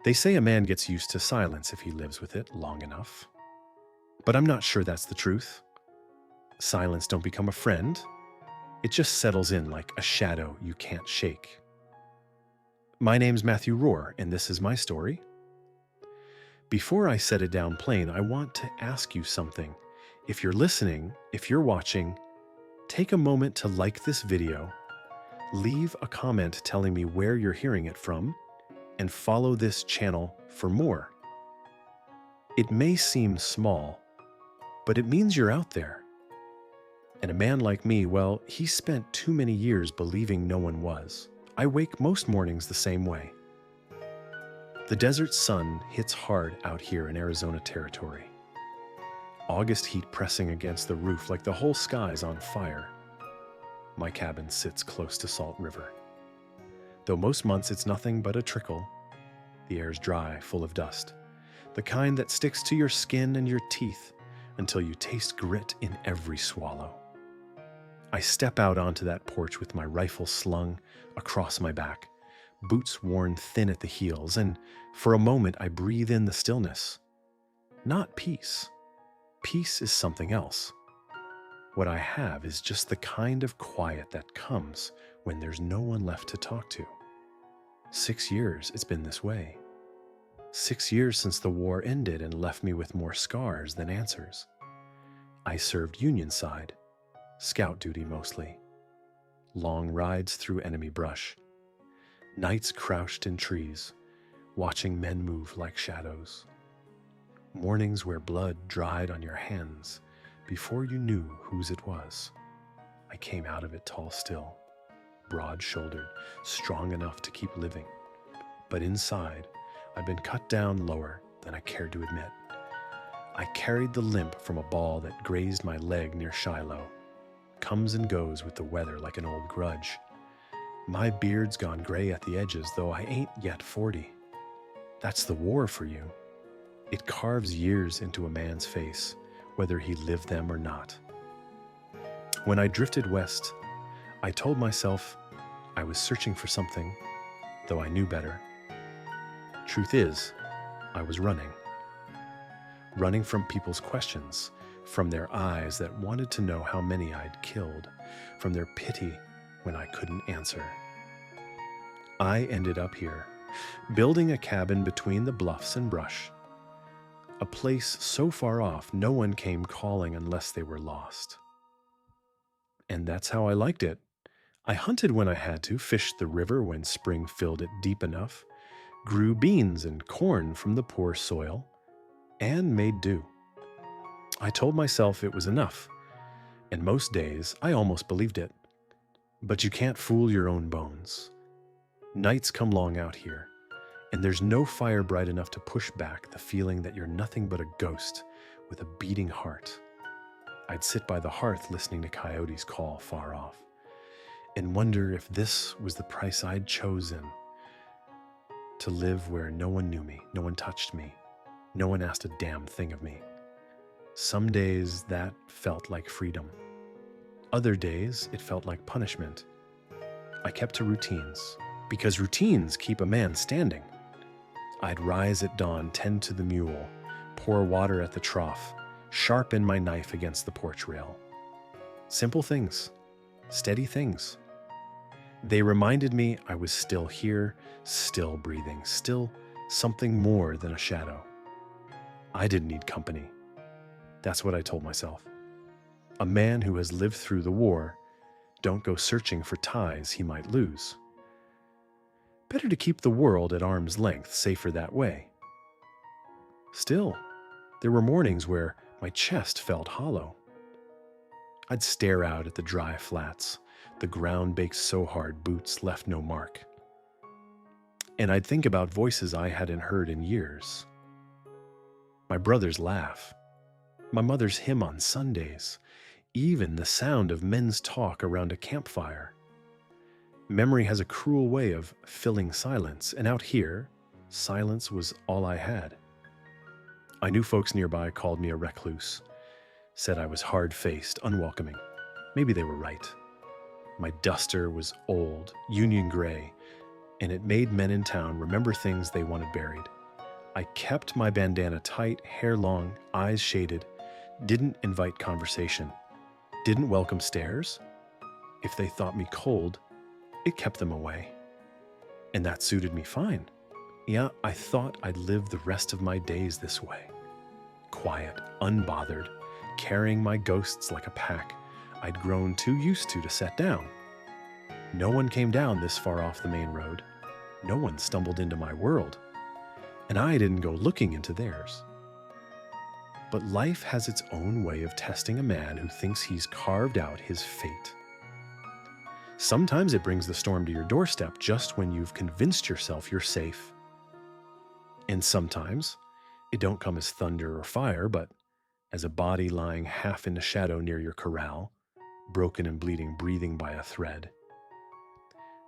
They say a man gets used to silence if he lives with it long enough. But I'm not sure that's the truth. Silence don't become a friend. It just settles in like a shadow you can't shake. My name's Matthew Rohr, and this is my story. Before I set it down plain, I want to ask you something. If you're listening, if you're watching, take a moment to like this video, leave a comment telling me where you're hearing it from, and follow this channel for more. It may seem small, but it means you're out there. And a man like me, well, he spent too many years believing no one was. I wake most mornings the same way. The desert sun hits hard out here in Arizona territory. August heat pressing against the roof like the whole sky's on fire. My cabin sits close to Salt River. Though most months it's nothing but a trickle, the air's dry, full of dust, the kind that sticks to your skin and your teeth until you taste grit in every swallow. I step out onto that porch with my rifle slung across my back, boots worn thin at the heels, and for a moment I breathe in the stillness. Not peace. Peace is something else. What I have is just the kind of quiet that comes when there's no one left to talk to. 6 years it's been this way. 6 years since the war ended and left me with more scars than answers. I served Union side, scout duty mostly. Long rides through enemy brush. Nights crouched in trees, watching men move like shadows. Mornings where blood dried on your hands before you knew whose it was. I came out of it tall still, broad-shouldered, strong enough to keep living. But inside, I'd been cut down lower than I cared to admit. I carried the limp from a ball that grazed my leg near Shiloh. Comes and goes with the weather like an old grudge. My beard's gone gray at the edges, though I ain't yet 40. That's the war for you. It carves years into a man's face, whether he lived them or not. When I drifted west, I told myself I was searching for something, though I knew better. Truth is, I was running. Running from people's questions, from their eyes that wanted to know how many I'd killed, from their pity when I couldn't answer. I ended up here, building a cabin between the bluffs and brush. A place so far off no one came calling unless they were lost. And that's how I liked it. I hunted when I had to, fished the river when spring filled it deep enough, grew beans and corn from the poor soil, and made do. I told myself it was enough, and most days I almost believed it. But you can't fool your own bones. Nights come long out here, and there's no fire bright enough to push back the feeling that you're nothing but a ghost with a beating heart. I'd sit by the hearth listening to coyotes call far off, and wonder if this was the price I'd chosen to live where no one knew me, no one touched me, no one asked a damn thing of me. Some days that felt like freedom. Other days it felt like punishment. I kept to routines, because routines keep a man standing. I'd rise at dawn, tend to the mule, pour water at the trough, sharpen my knife against the porch rail. Simple things, steady things. They reminded me I was still here, still breathing, still something more than a shadow. I didn't need company. That's what I told myself. A man who has lived through the war don't go searching for ties he might lose. Better to keep the world at arm's length, safer that way. Still, there were mornings where my chest felt hollow. I'd stare out at the dry flats, the ground baked so hard boots left no mark. And I'd think about voices I hadn't heard in years. My brother's laugh, my mother's hymn on Sundays, even the sound of men's talk around a campfire. Memory has a cruel way of filling silence, and out here, silence was all I had. I knew folks nearby called me a recluse, said I was hard-faced, unwelcoming. Maybe they were right. My duster was old, Union gray, and it made men in town remember things they wanted buried. I kept my bandana tight, hair long, eyes shaded, didn't invite conversation, didn't welcome stares. If they thought me cold, it kept them away. And that suited me fine. Yeah, I thought I'd live the rest of my days this way. Quiet, unbothered, carrying my ghosts like a pack I'd grown too used to set down. No one came down this far off the main road. No one stumbled into my world. And I didn't go looking into theirs. But life has its own way of testing a man who thinks he's carved out his fate. Sometimes it brings the storm to your doorstep just when you've convinced yourself you're safe. And sometimes it don't come as thunder or fire, but as a body lying half in the shadow near your corral, broken and bleeding, breathing by a thread.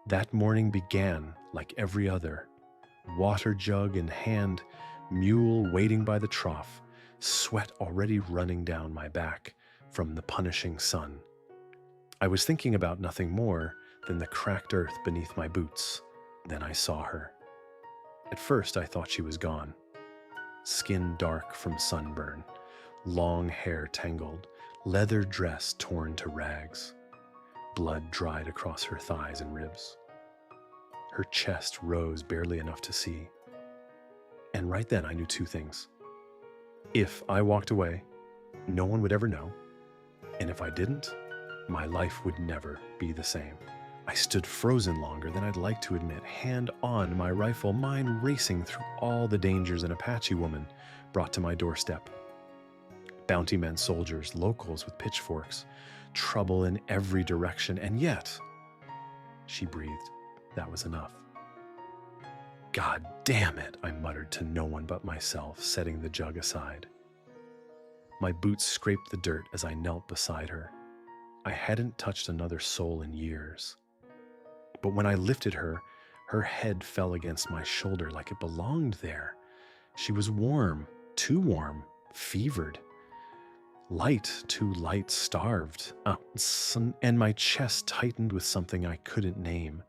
That morning began like every other, water jug in hand, mule waiting by the trough, sweat already running down my back from the punishing sun. I was thinking about nothing more than the cracked earth beneath my boots. Then I saw her. At first I thought she was gone. Skin dark from sunburn, long hair tangled, leather dress torn to rags. Blood dried across her thighs and ribs. Her chest rose barely enough to see. And right then I knew two things. If I walked away, no one would ever know. And if I didn't, my life would never be the same. I stood frozen longer than I'd like to admit, hand on my rifle, mind racing through all the dangers an Apache woman brought to my doorstep. Bounty men, soldiers, locals with pitchforks, trouble in every direction, and yet, she breathed. That was enough. God damn it, I muttered to no one but myself, setting the jug aside. My boots scraped the dirt as I knelt beside her. I hadn't touched another soul in years. But when I lifted her, her head fell against my shoulder like it belonged there. She was warm, too warm, fevered. Light, too light, starved. And my chest tightened with something I couldn't name.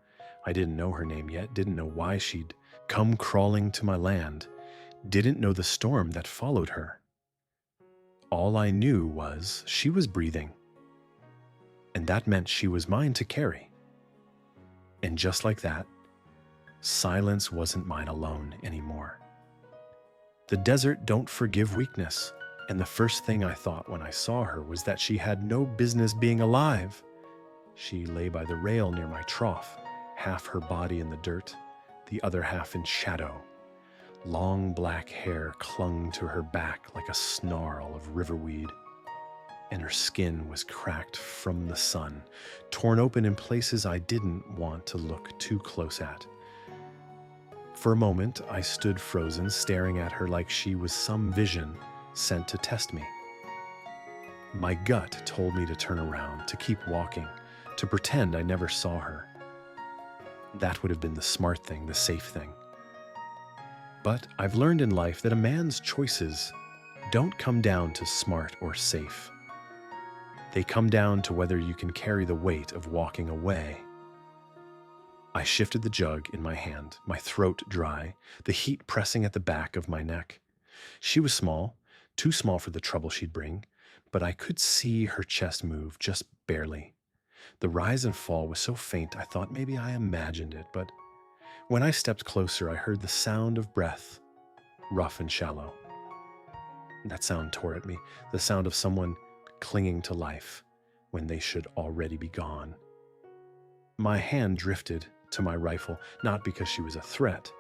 I didn't know her name yet, didn't know why she'd come crawling to my land, didn't know the storm that followed her. All I knew was she was breathing, and that meant she was mine to carry. And just like that, silence wasn't mine alone anymore. The desert don't forgive weakness, and the first thing I thought when I saw her was that she had no business being alive. She lay by the rail near my trough, half her body in the dirt, the other half in shadow. Long black hair clung to her back like a snarl of riverweed, and her skin was cracked from the sun, torn open in places I didn't want to look too close at. For a moment, I stood frozen, staring at her like she was some vision sent to test me. My gut told me to turn around, to keep walking, to pretend I never saw her. That would have been the smart thing, the safe thing. But I've learned in life that a man's choices don't come down to smart or safe. They come down to whether you can carry the weight of walking away. I shifted the jug in my hand, my throat dry, the heat pressing at the back of my neck. She was small, too small for the trouble she'd bring, but I could see her chest move just barely. The rise and fall was so faint I thought maybe I imagined it, but when I stepped closer I heard the sound of breath, rough and shallow. That sound tore at me, the sound of someone clinging to life when they should already be gone. My hand drifted to my rifle, not because she was a threat.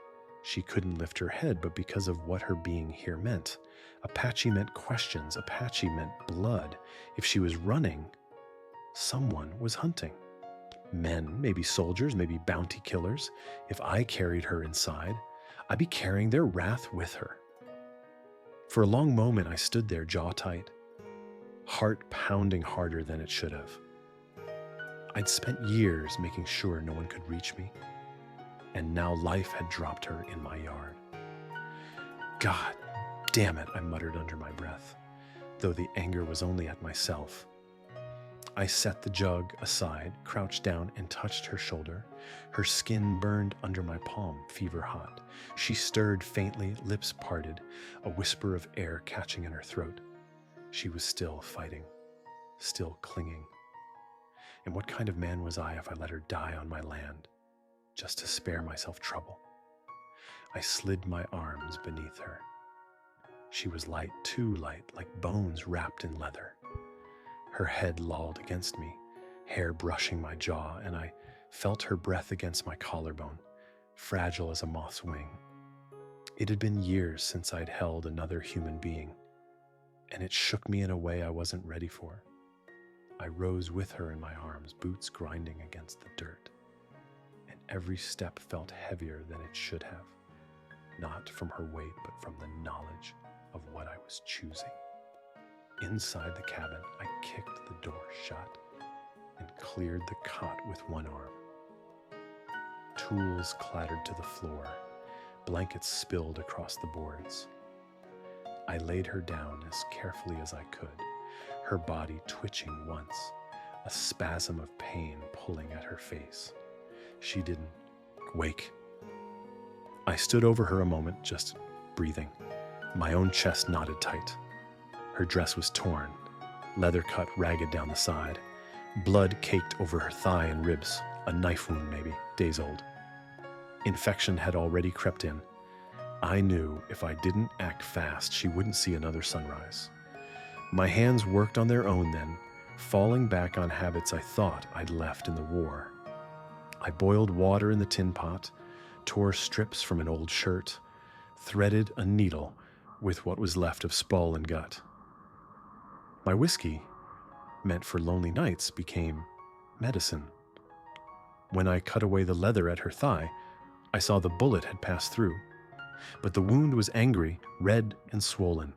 She couldn't lift her head, but because of what her being here meant. Apache meant questions. Apache meant blood. If she was running, someone was hunting. Men, maybe soldiers, maybe bounty killers. If I carried her inside, I'd be carrying their wrath with her. For a long moment, I stood there, jaw tight, heart pounding harder than it should have. I'd spent years making sure no one could reach me, and now life had dropped her in my yard. God damn it, I muttered under my breath, though the anger was only at myself. I set the jug aside, crouched down, and touched her shoulder. Her skin burned under my palm, fever hot. She stirred faintly, lips parted, a whisper of air catching in her throat. She was still fighting, still clinging. And what kind of man was I if I let her die on my land, just to spare myself trouble? I slid my arms beneath her. She was light, too light, like bones wrapped in leather. Her head lolled against me, hair brushing my jaw, and I felt her breath against my collarbone, fragile as a moth's wing. It had been years since I'd held another human being, and it shook me in a way I wasn't ready for. I rose with her in my arms, boots grinding against the dirt, and every step felt heavier than it should have, not from her weight, but from the knowledge of what I was choosing. Inside the cabin, I kicked the door shut and cleared the cot with one arm. Tools clattered to the floor, blankets spilled across the boards. I laid her down as carefully as I could, her body twitching once, a spasm of pain pulling at her face. She didn't wake. I stood over her a moment, just breathing, my own chest knotted tight. Her dress was torn, leather cut ragged down the side. Blood caked over her thigh and ribs, a knife wound maybe, days old. Infection had already crept in. I knew if I didn't act fast, she wouldn't see another sunrise. My hands worked on their own then, falling back on habits I thought I'd left in the war. I boiled water in the tin pot, tore strips from an old shirt, threaded a needle with what was left of spall and gut. My whiskey, meant for lonely nights, became medicine. When I cut away the leather at her thigh, I saw the bullet had passed through. But the wound was angry, red and swollen,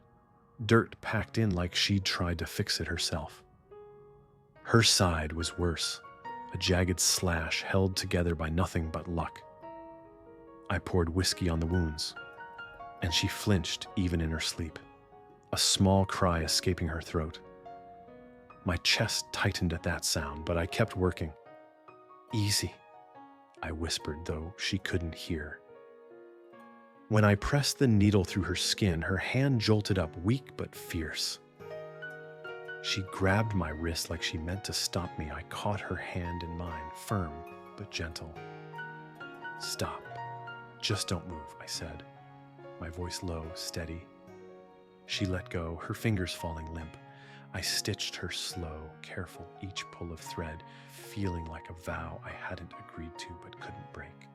dirt packed in like she'd tried to fix it herself. Her side was worse, a jagged slash held together by nothing but luck. I poured whiskey on the wounds, and she flinched even in her sleep, a small cry escaping her throat. My chest tightened at that sound, but I kept working. Easy, I whispered, though she couldn't hear. When I pressed the needle through her skin, her hand jolted up, weak but fierce. She grabbed my wrist like she meant to stop me. I caught her hand in mine, firm but gentle. Stop. Just don't move, I said, my voice low, steady. She let go, her fingers falling limp. I stitched her slow, careful, each pull of thread, feeling like a vow I hadn't agreed to but couldn't break.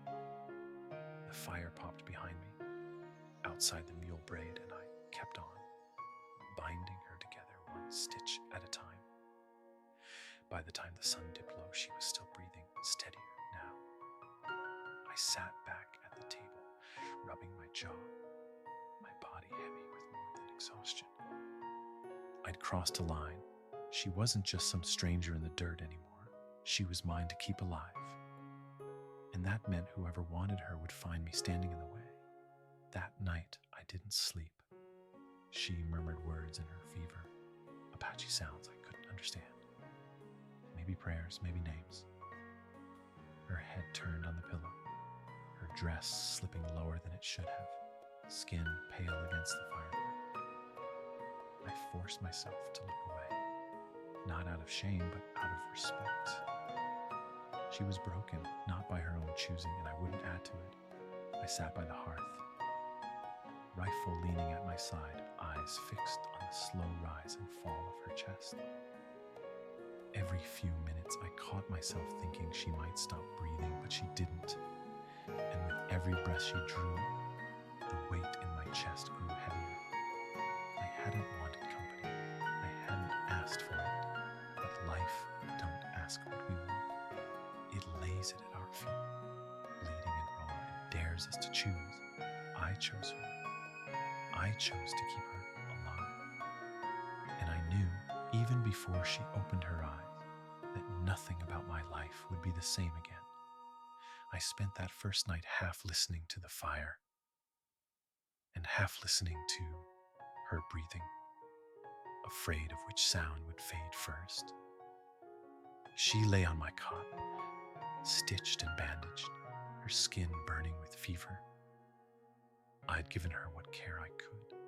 The fire popped behind me, outside the mule braid, and I kept on, binding her together one stitch at a time. By the time the sun dipped low, she was still breathing, steadier now. I sat back at the table, rubbing my jaw, my body heavy with more than exhaustion. I'd crossed a line. She wasn't just some stranger in the dirt anymore. She was mine to keep alive. And that meant whoever wanted her would find me standing in the way. That night, I didn't sleep. She murmured words in her fever, Apache sounds I couldn't understand. Maybe prayers, maybe names. Her head turned on the pillow, her dress slipping lower than it should have, skin pale against the firelight. I forced myself to look away, not out of shame, but out of respect. She was broken, not by her own choosing, and I wouldn't add to it. I sat by the hearth, rifle leaning at my side, eyes fixed on the slow rise and fall of her chest. Every few minutes, I caught myself thinking she might stop breathing, but she didn't. And with every breath she drew, the weight in my chest grew heavier. I hadn't wanted company. I hadn't asked for it. But life don't ask what we want. It lays it at our feet, bleeding and raw, and dares us to choose. I chose her. I chose to keep her alive. And I knew, even before she opened her eyes, that nothing about my life would be the same again. I spent that first night half listening to the fire and half listening to her breathing, afraid of which sound would fade first. She lay on my cot, stitched and bandaged, her skin burning with fever. I had given her what care I could.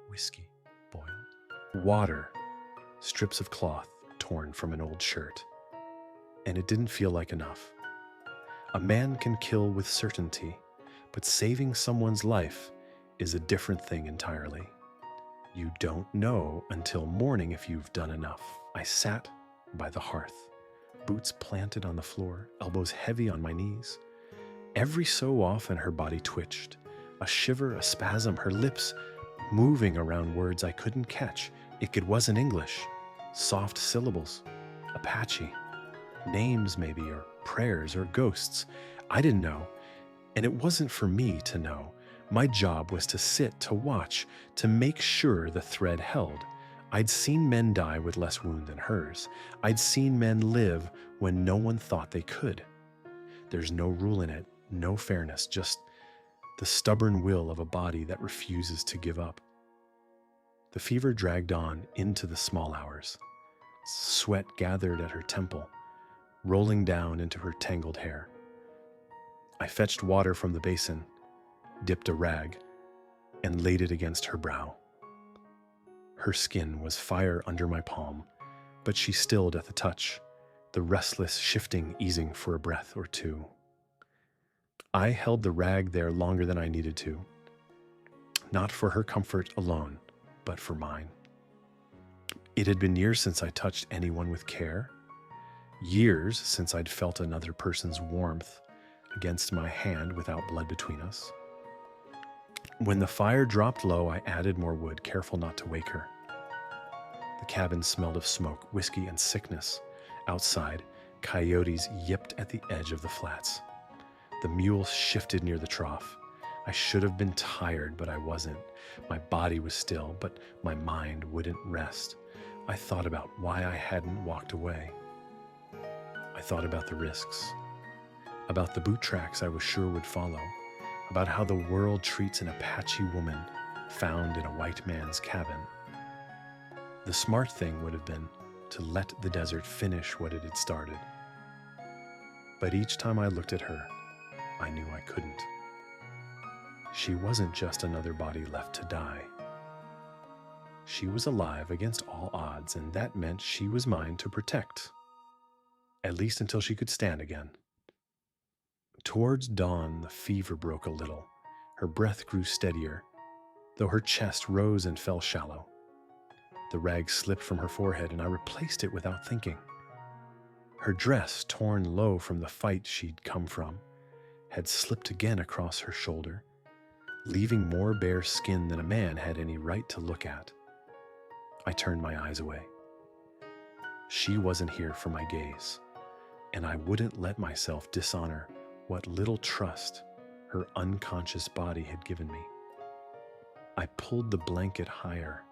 Whiskey boiled, water, strips of cloth torn from an old shirt. And it didn't feel like enough. A man can kill with certainty, but saving someone's life is a different thing entirely. You don't know until morning if you've done enough. I sat by the hearth, boots planted on the floor, elbows heavy on my knees. Every so often her body twitched, a shiver, a spasm, her lips moving around words I couldn't catch. It wasn't English, soft syllables, Apache, names maybe, or prayers, or ghosts. I didn't know, and it wasn't for me to know. My job was to sit, to watch, to make sure the thread held. I'd seen men die with less wound than hers. I'd seen men live when no one thought they could. There's no rule in it, no fairness, just the stubborn will of a body that refuses to give up. The fever dragged on into the small hours. Sweat gathered at her temple, rolling down into her tangled hair. I fetched water from the basin, dipped a rag, and laid it against her brow. Her skin was fire under my palm, but she stilled at the touch, the restless shifting easing for a breath or two. I held the rag there longer than I needed to, not for her comfort alone, but for mine. It had been years since I touched anyone with care, years since I'd felt another person's warmth against my hand without blood between us. When the fire dropped low, I added more wood, careful not to wake her. The cabin smelled of smoke, whiskey, and sickness. Outside, coyotes yipped at the edge of the flats. The mule shifted near the trough. I should have been tired, but I wasn't. My body was still, but my mind wouldn't rest. I thought about why I hadn't walked away. I thought about the risks, about the boot tracks I was sure would follow, about how the world treats an Apache woman found in a white man's cabin. The smart thing would have been to let the desert finish what it had started. But each time I looked at her, I knew I couldn't. She wasn't just another body left to die. She was alive against all odds, and that meant she was mine to protect, at least until she could stand again. Towards dawn, the fever broke a little. Her breath grew steadier, though her chest rose and fell shallow. The rag slipped from her forehead, and I replaced it without thinking. Her dress, torn low from the fight she'd come from, had slipped again across her shoulder, leaving more bare skin than a man had any right to look at. I turned my eyes away. She wasn't here for my gaze, and I wouldn't let myself dishonor what little trust her unconscious body had given me. I pulled the blanket higher,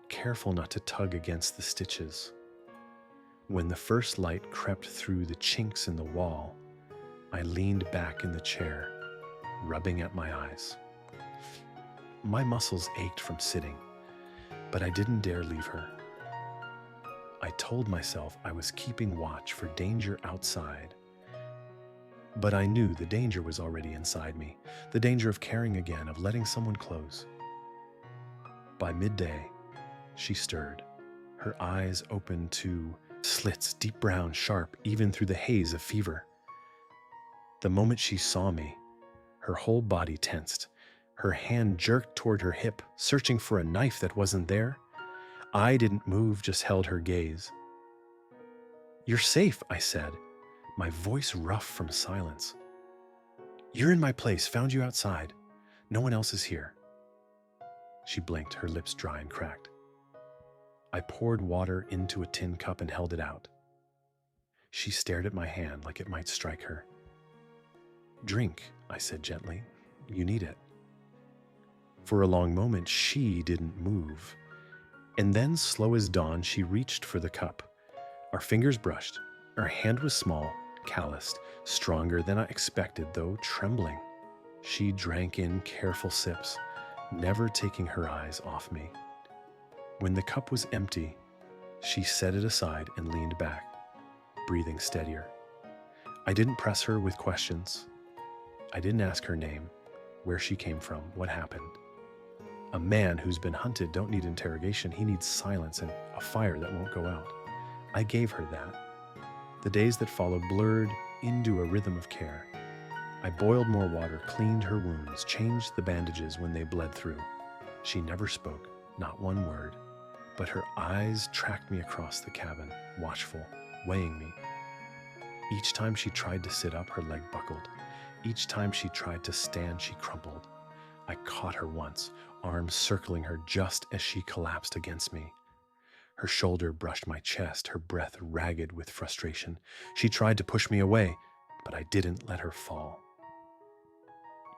careful not to tug against the stitches. When the first light crept through the chinks in the wall, I leaned back in the chair, rubbing at my eyes. My muscles ached from sitting, but I didn't dare leave her. I told myself I was keeping watch for danger outside, but I knew the danger was already inside me, the danger of caring again, of letting someone close. By midday, she stirred, her eyes open to slits, deep brown, sharp, even through the haze of fever. The moment she saw me, her whole body tensed. Her hand jerked toward her hip, searching for a knife that wasn't there. I didn't move, just held her gaze. "You're safe," I said, my voice rough from silence. "You're in my place, found you outside. No one else is here." She blinked, her lips dry and cracked. I poured water into a tin cup and held it out. She stared at my hand like it might strike her. "Drink," I said gently. "You need it." For a long moment, she didn't move. And then, slow as dawn, she reached for the cup. Our fingers brushed. Her hand was small, calloused, stronger than I expected, though trembling. She drank in careful sips, never taking her eyes off me. When the cup was empty, she set it aside and leaned back. breathing steadier. I didn't press her with questions. I didn't ask her name, where she came from, what happened. A man who's been hunted don't need interrogation. He needs silence and a fire that won't go out. I gave her that. The days that followed blurred into a rhythm of care. I boiled more water, cleaned her wounds, changed the bandages when they bled through. She never spoke, not one word, but her eyes tracked me across the cabin, watchful, weighing me. Each time she tried to sit up, her leg buckled. Each time she tried to stand, she crumpled. I caught her once, arms circling her just as she collapsed against me. Her shoulder brushed my chest, her breath ragged with frustration. She tried to push me away, but I didn't let her fall.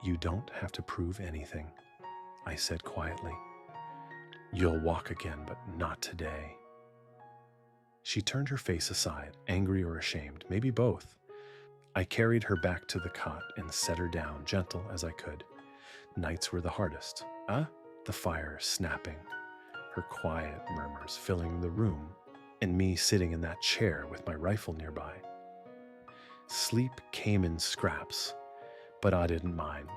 "You don't have to prove anything," I said quietly. "You'll walk again, but not today." She turned her face aside, angry or ashamed, maybe both. I carried her back to the cot and set her down, gentle as I could. Nights were the hardest. The fire snapping, her quiet murmurs filling the room, and me sitting in that chair with my rifle nearby. Sleep came in scraps, but I didn't mind.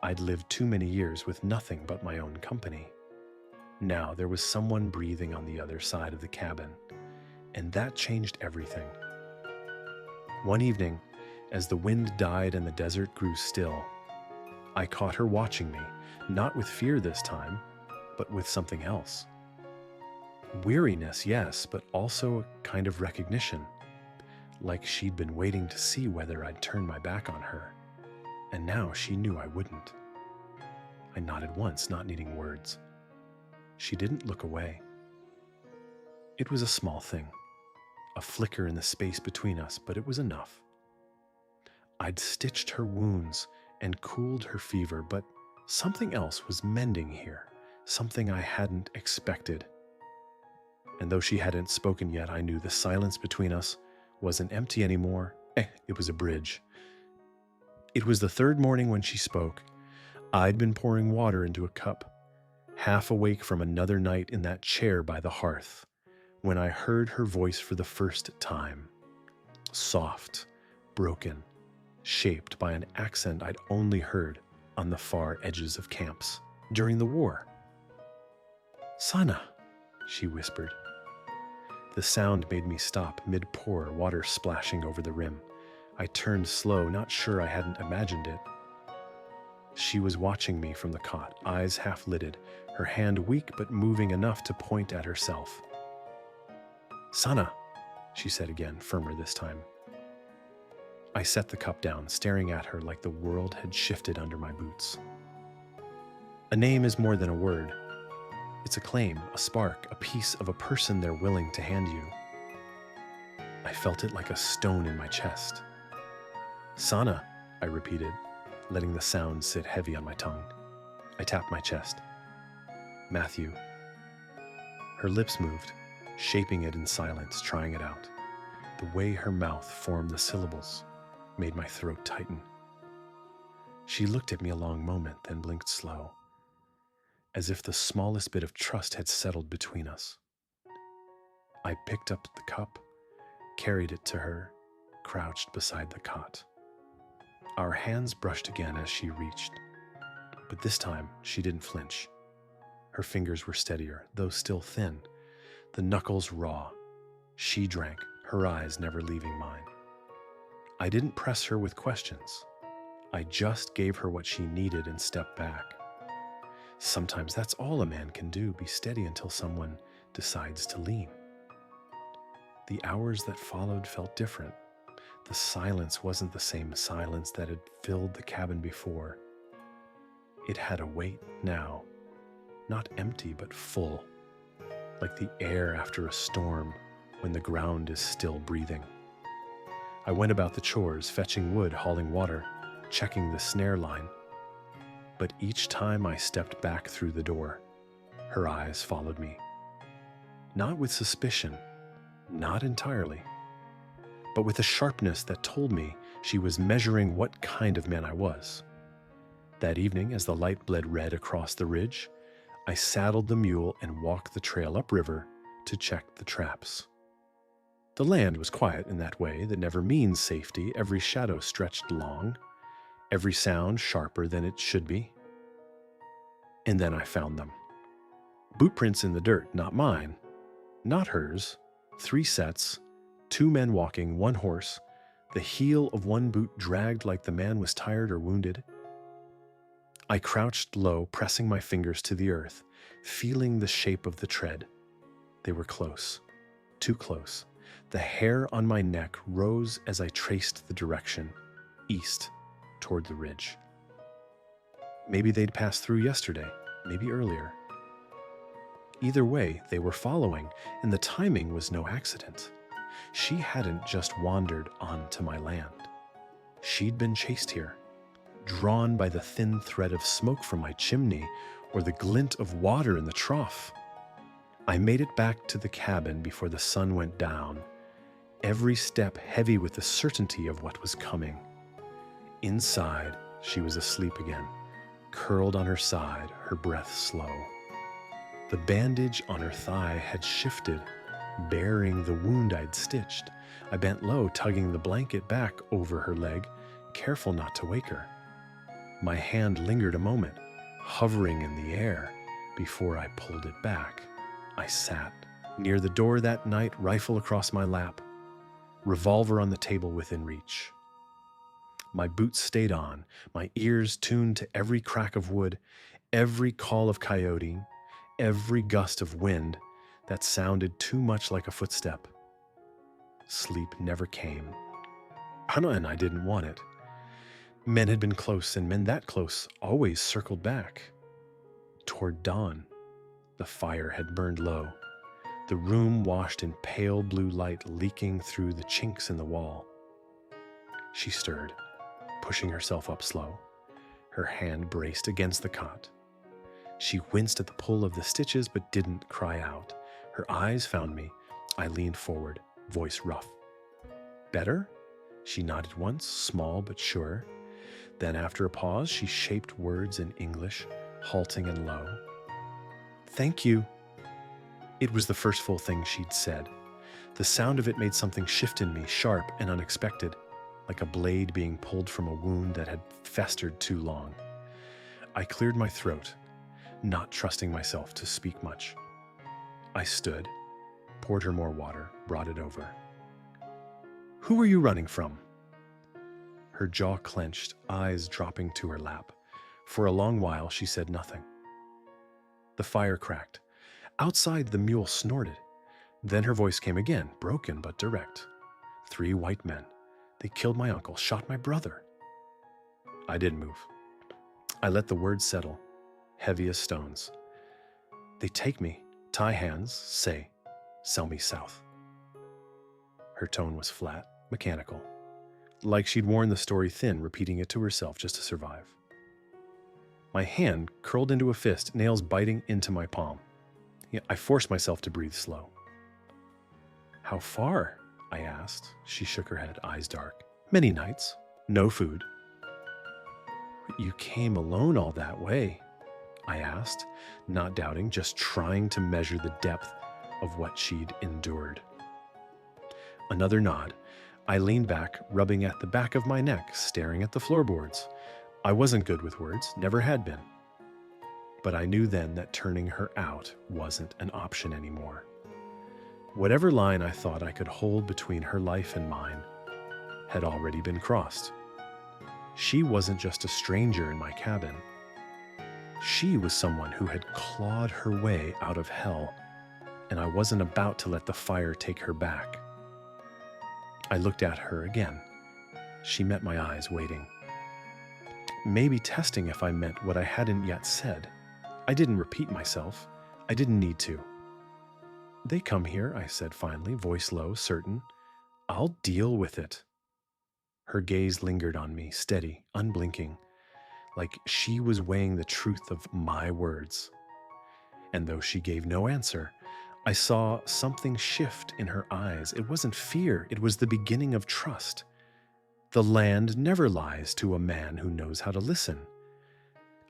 I'd lived too many years with nothing but my own company. Now there was someone breathing on the other side of the cabin, and that changed everything. One evening, as the wind died and the desert grew still, I caught her watching me, not with fear this time, but with something else. Weariness, yes, but also a kind of recognition, like she'd been waiting to see whether I'd turn my back on her, and now she knew I wouldn't. I nodded once, not needing words. She didn't look away. It was a small thing, a flicker in the space between us, but it was enough. I'd stitched her wounds and cooled her fever, but something else was mending here, something I hadn't expected. And though she hadn't spoken yet, I knew the silence between us wasn't empty anymore. It was a bridge. It was the third morning when she spoke. I'd been pouring water into a cup, half awake from another night in that chair by the hearth, when I heard her voice for the first time. Soft, broken, shaped by an accent I'd only heard on the far edges of camps during the war. "Sana," she whispered. The sound made me stop mid-pour, water splashing over the rim. I turned slow, not sure I hadn't imagined it. She was watching me from the cot, eyes half-lidded, her hand weak but moving enough to point at herself. "Sana," she said again, firmer this time. I set the cup down, staring at her like the world had shifted under my boots. A name is more than a word. It's a claim, a spark, a piece of a person they're willing to hand you. I felt it like a stone in my chest. "Sana," I repeated, letting the sound sit heavy on my tongue. I tapped my chest. "Matthew." Her lips moved, shaping it in silence, trying it out. The way her mouth formed the syllables made my throat tighten. She looked at me a long moment, then blinked slow, as if the smallest bit of trust had settled between us. I picked up the cup, carried it to her, crouched beside the cot. Our hands brushed again as she reached, but this time she didn't flinch. Her fingers were steadier, though still thin, the knuckles raw. She drank, her eyes never leaving mine. I didn't press her with questions. I just gave her what she needed and stepped back. Sometimes that's all a man can do, be steady until someone decides to lean. The hours that followed felt different. The silence wasn't the same silence that had filled the cabin before. It had a weight now, not empty but full, like the air after a storm when the ground is still breathing. I went about the chores, fetching wood, hauling water, checking the snare line. But each time I stepped back through the door, her eyes followed me. Not with suspicion, not entirely, but with a sharpness that told me she was measuring what kind of man I was. That evening, as the light bled red across the ridge, I saddled the mule and walked the trail upriver to check the traps. The land was quiet in that way that never means safety. Every shadow stretched long, every sound sharper than it should be. And then I found them. Bootprints in the dirt, not mine, not hers. 3 sets, 2 men walking, 1 horse, the heel of 1 boot dragged like the man was tired or wounded. I crouched low, pressing my fingers to the earth, feeling the shape of the tread. They were close, too close. The hair on my neck rose as I traced the direction, east, toward the ridge. Maybe they'd passed through yesterday, maybe earlier. Either way, they were following, and the timing was no accident. She hadn't just wandered onto my land. She'd been chased here, drawn by the thin thread of smoke from my chimney or the glint of water in the trough. I made it back to the cabin before the sun went down, every step heavy with the certainty of what was coming. Inside, she was asleep again, curled on her side, her breath slow. The bandage on her thigh had shifted, bearing the wound I'd stitched. I bent low, tugging the blanket back over her leg, careful not to wake her. My hand lingered a moment, hovering in the air, before I pulled it back. I sat near the door that night, rifle across my lap, revolver on the table within reach. My boots stayed on, my ears tuned to every crack of wood, every call of coyote, every gust of wind that sounded too much like a footstep. Sleep never came. And I didn't want it. Men had been close, and men that close always circled back. Toward dawn, the fire had burned low, the room washed in pale blue light leaking through the chinks in the wall. She stirred, pushing herself up slow, her hand braced against the cot. She winced at the pull of the stitches but didn't cry out. Her eyes found me. I leaned forward, voice rough. Better? She nodded once, small but sure. Then after a pause, she shaped words in English, halting and low. Thank you. It was the first full thing she'd said. The sound of it made something shift in me, sharp and unexpected, like a blade being pulled from a wound that had festered too long. I cleared my throat, not trusting myself to speak much. I stood, poured her more water, brought it over. Who are you running from? Her jaw clenched, eyes dropping to her lap. For a long while, she said nothing. The fire cracked. Outside, the mule snorted. Then her voice came again, broken but direct. 3 white men. They killed my uncle, shot my brother. I didn't move. I let the words settle, heavy as stones. They take me, tie hands, say, sell me south. Her tone was flat, mechanical, like she'd worn the story thin, repeating it to herself just to survive. My hand curled into a fist, nails biting into my palm. I forced myself to breathe slow. How far? I asked. She shook her head, eyes dark. Many nights. No food. You came alone all that way? I asked, not doubting, just trying to measure the depth of what she'd endured. Another nod. I leaned back, rubbing at the back of my neck, staring at the floorboards. I wasn't good with words, never had been. But I knew then that turning her out wasn't an option anymore. Whatever line I thought I could hold between her life and mine had already been crossed. She wasn't just a stranger in my cabin. She was someone who had clawed her way out of hell, and I wasn't about to let the fire take her back. I looked at her again. She met my eyes, waiting. Maybe testing if I meant what I hadn't yet said. I didn't repeat myself. I didn't need to. They come here, I said finally, voice low, certain. I'll deal with it. Her gaze lingered on me, steady, unblinking, like she was weighing the truth of my words. And though she gave no answer, I saw something shift in her eyes. It wasn't fear, it was the beginning of trust. The land never lies to a man who knows how to listen.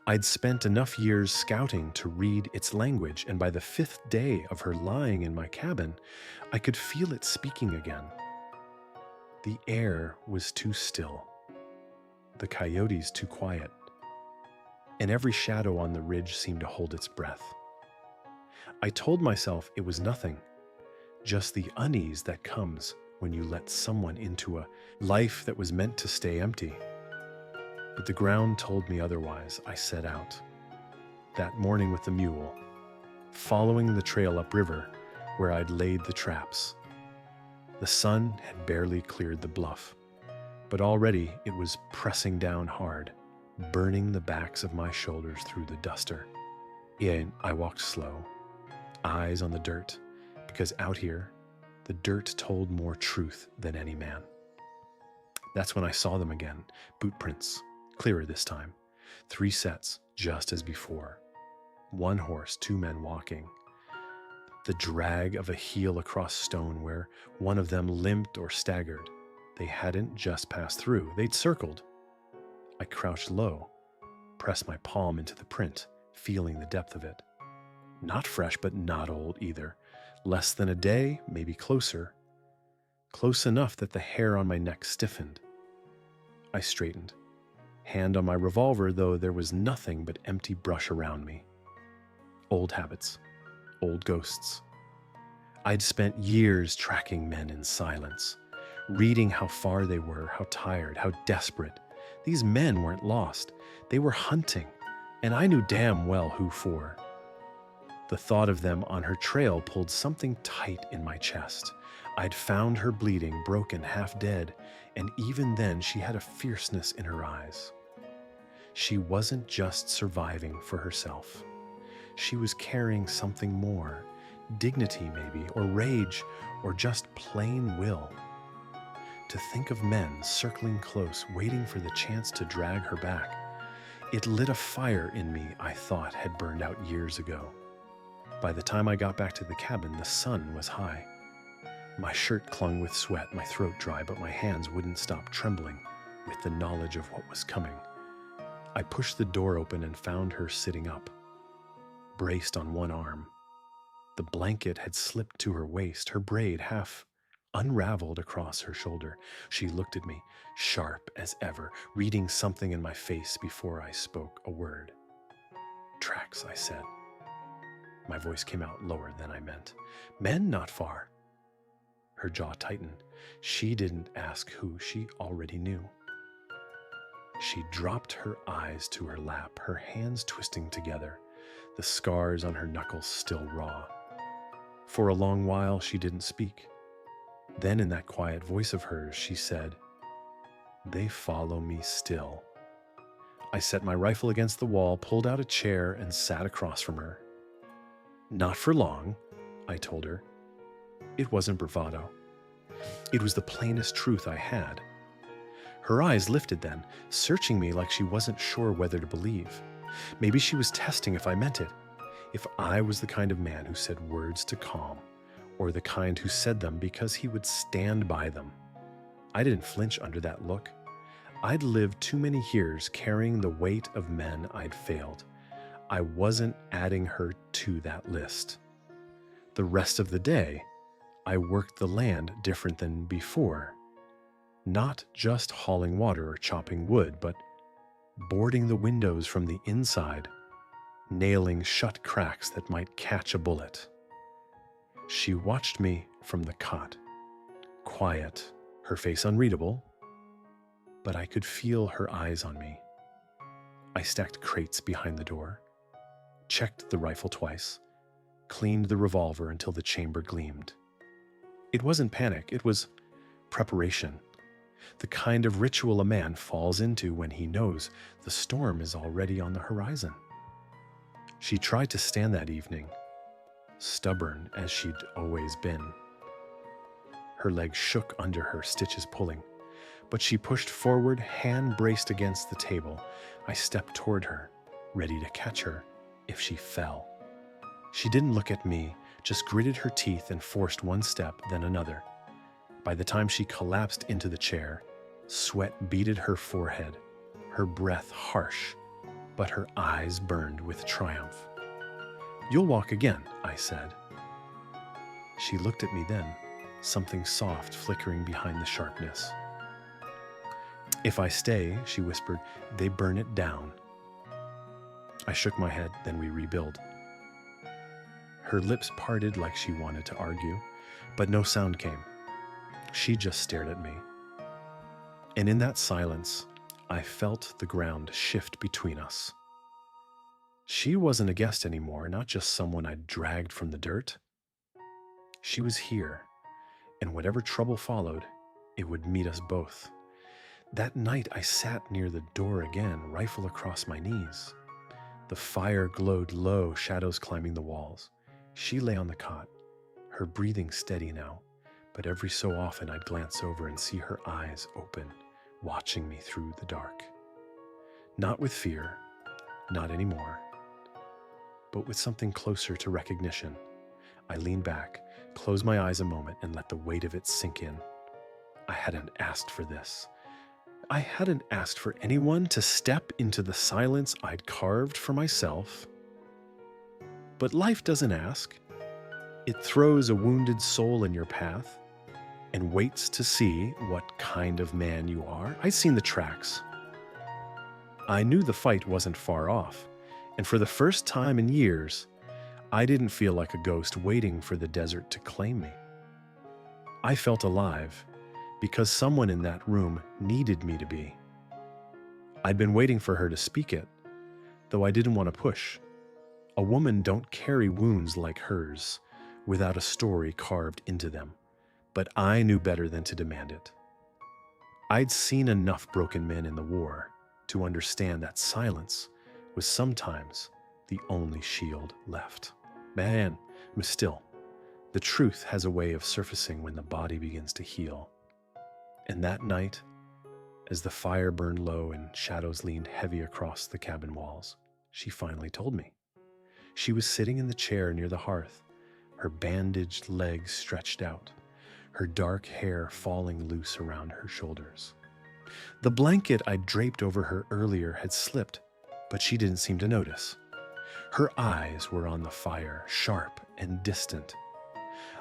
I'd spent enough years scouting to read its language, and by the 5th day of her lying in my cabin, I could feel it speaking again. The air was too still, the coyotes too quiet, and every shadow on the ridge seemed to hold its breath. I told myself it was nothing, just the unease that comes when you let someone into a life that was meant to stay empty. But the ground told me otherwise. I set out that morning with the mule, following the trail upriver where I'd laid the traps. The sun had barely cleared the bluff, but already it was pressing down hard, burning the backs of my shoulders through the duster. I walked slow, eyes on the dirt, because out here, the dirt told more truth than any man. That's when I saw them again, boot prints, clearer this time. 3 sets, just as before. 1 horse, 2 men walking. The drag of a heel across stone where one of them limped or staggered. They hadn't just passed through, they'd circled. I crouched low, pressed my palm into the print, feeling the depth of it. Not fresh, but not old either. Less than a day, maybe closer. Close enough that the hair on my neck stiffened. I straightened. Hand on my revolver, though there was nothing but empty brush around me. Old habits, old ghosts. I'd spent years tracking men in silence, reading how far they were, how tired, how desperate. These men weren't lost. They were hunting, and I knew damn well who for. The thought of them on her trail pulled something tight in my chest. I'd found her bleeding, broken, half dead, and even then she had a fierceness in her eyes. She wasn't just surviving for herself. She was carrying something more, dignity maybe, or rage, or just plain will. To think of men circling close, waiting for the chance to drag her back, it lit a fire in me I thought had burned out years ago. By the time I got back to the cabin, the sun was high. My shirt clung with sweat, my throat dry, but my hands wouldn't stop trembling with the knowledge of what was coming. I pushed the door open and found her sitting up, braced on one arm. The blanket had slipped to her waist, her braid half unraveled across her shoulder. She looked at me, sharp as ever, reading something in my face before I spoke a word. "Tracks," I said. My voice came out lower than I meant. "Men not far." Her jaw tightened. She didn't ask who, she already knew. She dropped her eyes to her lap, her hands twisting together, the scars on her knuckles still raw. For a long while, she didn't speak. Then in that quiet voice of hers, she said, "They follow me still." I set my rifle against the wall, pulled out a chair, and sat across from her. "Not for long," I told her. It wasn't bravado. It was the plainest truth I had. Her eyes lifted then, searching me like she wasn't sure whether to believe. Maybe she was testing if I meant it, if I was the kind of man who said words to calm, or the kind who said them because he would stand by them. I didn't flinch under that look. I'd lived too many years carrying the weight of men I'd failed. I wasn't adding her to that list. The rest of the day, I worked the land different than before. Not just hauling water or chopping wood, but boarding the windows from the inside, nailing shut cracks that might catch a bullet. She watched me from the cot, quiet, her face unreadable, but I could feel her eyes on me. I stacked crates behind the door, checked the rifle twice, cleaned the revolver until the chamber gleamed. It wasn't panic, it was preparation. The kind of ritual a man falls into when he knows the storm is already on the horizon. She tried to stand that evening, stubborn as she'd always been. Her legs shook under her, stitches pulling, but she pushed forward, hand braced against the table. I stepped toward her, ready to catch her if she fell. She didn't look at me, just gritted her teeth and forced one step, then another. By the time she collapsed into the chair, sweat beaded her forehead, her breath harsh, but her eyes burned with triumph. "You'll walk again," I said. She looked at me then, something soft flickering behind the sharpness. "If I stay," she whispered, "they burn it down." I shook my head, then we rebuild. Her lips parted like she wanted to argue, but no sound came. She just stared at me. And in that silence, I felt the ground shift between us. She wasn't a guest anymore, not just someone I'd dragged from the dirt. She was here, and whatever trouble followed, it would meet us both. That night, I sat near the door again, rifle across my knees. The fire glowed low, shadows climbing the walls. She lay on the cot, her breathing steady now, but every so often I'd glance over and see her eyes open, watching me through the dark. Not with fear, not anymore, but with something closer to recognition. I leaned back, closed my eyes a moment, and let the weight of it sink in. I hadn't asked for this. I hadn't asked for anyone to step into the silence I'd carved for myself. But life doesn't ask. It throws a wounded soul in your path and waits to see what kind of man you are. I'd seen the tracks. I knew the fight wasn't far off, and for the first time in years, I didn't feel like a ghost waiting for the desert to claim me. I felt alive because someone in that room needed me to be. I'd been waiting for her to speak it, though I didn't want to push. A woman don't carry wounds like hers without a story carved into them, but I knew better than to demand it. I'd seen enough broken men in the war to understand that silence was sometimes the only shield left. Man, but still, the truth has a way of surfacing when the body begins to heal. And that night, as the fire burned low and shadows leaned heavy across the cabin walls, she finally told me. She was sitting in the chair near the hearth, her bandaged legs stretched out, her dark hair falling loose around her shoulders. The blanket I'd draped over her earlier had slipped, but she didn't seem to notice. Her eyes were on the fire, sharp and distant.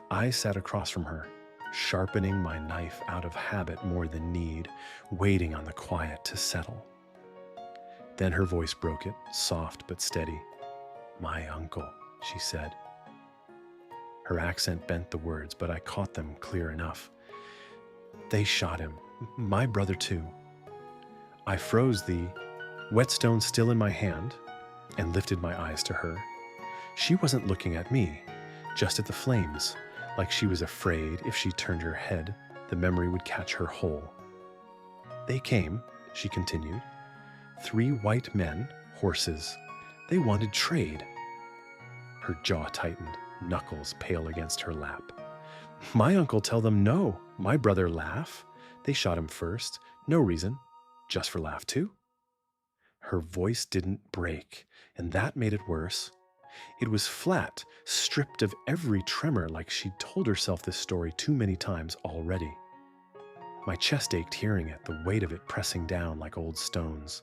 I sat across from her, sharpening my knife out of habit more than need, waiting on the quiet to settle. Then her voice broke it, soft but steady. "My uncle," she said. Her accent bent the words, but I caught them clear enough. "They shot him. My brother too." I froze, the whetstone still in my hand, and lifted my eyes to her. She wasn't looking at me, just at the flames, like she was afraid if she turned her head, the memory would catch her whole. "They came," she continued. "3 white men, horses. They wanted trade." Her jaw tightened, knuckles pale against her lap. "My uncle tell them no. My brother laugh. They shot him first. No reason. Just for laugh too." Her voice didn't break, and that made it worse. It was flat, stripped of every tremor, like she'd told herself this story too many times already. My chest ached hearing it, the weight of it pressing down like old stones.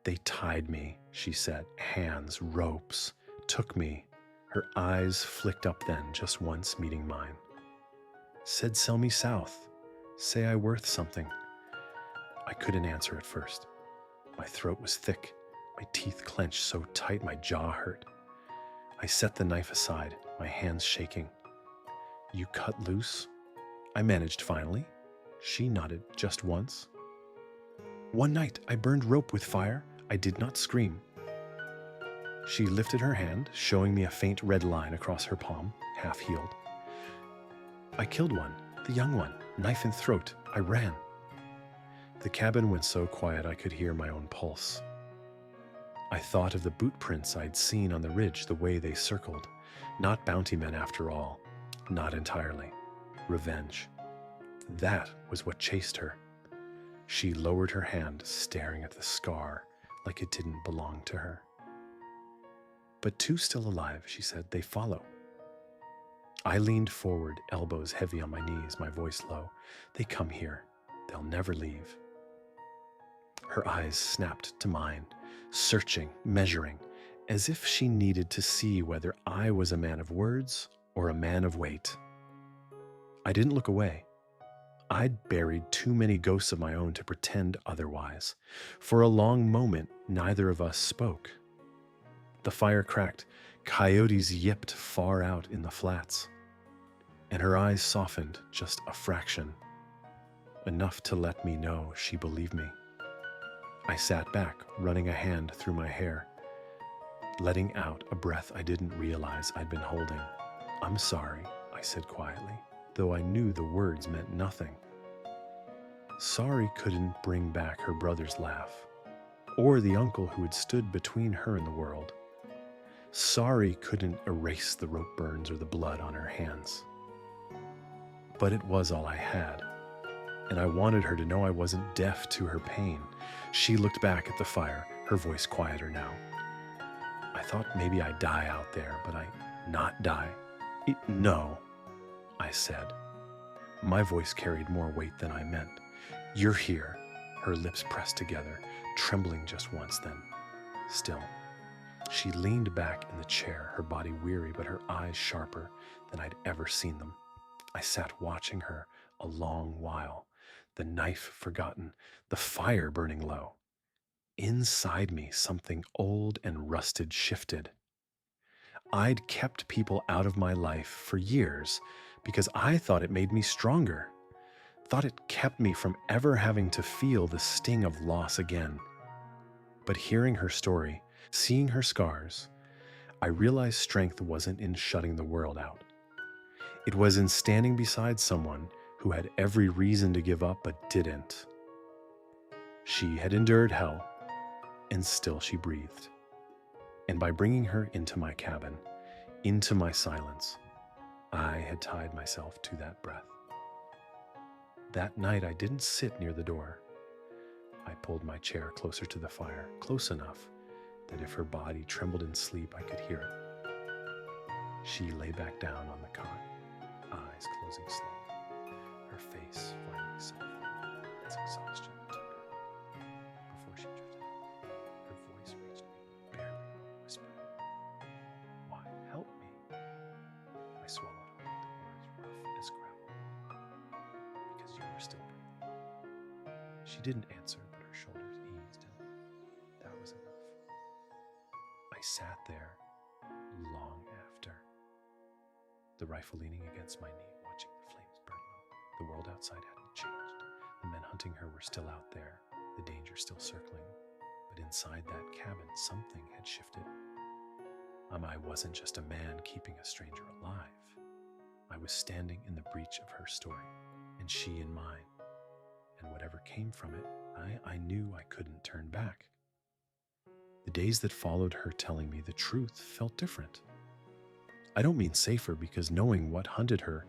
"They tied me," she said, "hands, ropes, took me." Her eyes flicked up then, just once meeting mine. "Said sell me south, say I worth something." I couldn't answer at first. My throat was thick, my teeth clenched so tight my jaw hurt. I set the knife aside, my hands shaking. "You cut loose?" I managed finally. She nodded just once. "One night I burned rope with fire. I did not scream." She lifted her hand, showing me a faint red line across her palm, half healed. "I killed one, the young one, knife in throat. I ran." The cabin went so quiet I could hear my own pulse. I thought of the boot prints I'd seen on the ridge, the way they circled. Not bounty men after all. Not entirely. Revenge. That was what chased her. She lowered her hand, staring at the scar like it didn't belong to her. "But 2 still alive," she said. "They follow." I leaned forward, elbows heavy on my knees, my voice low. "They come here. They'll never leave." Her eyes snapped to mine, searching, measuring, as if she needed to see whether I was a man of words or a man of weight. I didn't look away. I'd buried too many ghosts of my own to pretend otherwise. For a long moment, neither of us spoke. The fire cracked, coyotes yipped far out in the flats, and her eyes softened just a fraction, enough to let me know she believed me. I sat back, running a hand through my hair, letting out a breath I didn't realize I'd been holding. "I'm sorry," I said quietly, though I knew the words meant nothing. Sorry couldn't bring back her brother's laugh, or the uncle who had stood between her and the world. Sorry couldn't erase the rope burns or the blood on her hands. But it was all I had, and I wanted her to know I wasn't deaf to her pain. She looked back at the fire, her voice quieter now. "I thought maybe I'd die out there, but not die." "No," I said. My voice carried more weight than I meant. "You're here." Her lips pressed together, trembling just once, then still. She leaned back in the chair, her body weary, but her eyes sharper than I'd ever seen them. I sat watching her a long while, the knife forgotten, the fire burning low. Inside me, something old and rusted shifted. I'd kept people out of my life for years because I thought it made me stronger, thought it kept me from ever having to feel the sting of loss again. But hearing her story, seeing her scars, I realized strength wasn't in shutting the world out. It was in standing beside someone who had every reason to give up but didn't. She had endured hell, and still she breathed. And by bringing her into my cabin, into my silence, I had tied myself to that breath. That night I didn't sit near the door. I pulled my chair closer to the fire, close enough that if her body trembled in sleep, I could hear it. She lay back down on the cot, eyes closing slowly, her face finally softened as exhaustion took her. Before she drifted off, her voice reached me, barely a whisper. "Why, help me?" I swallowed hard, the words rough as gravel. "Because you were still breathing." She didn't answer, but her shoulders eased, and that was enough. I sat there long after, the rifle leaning against my knee, watching the flames burn low. The world outside hadn't changed. The men hunting her were still out there, the danger still circling. But inside that cabin, something had shifted. I wasn't just a man keeping a stranger alive. I was standing in the breach of her story, and she in mine. And whatever came from it, I knew I couldn't turn back. The days that followed her telling me the truth felt different. I don't mean safer, because knowing what hunted her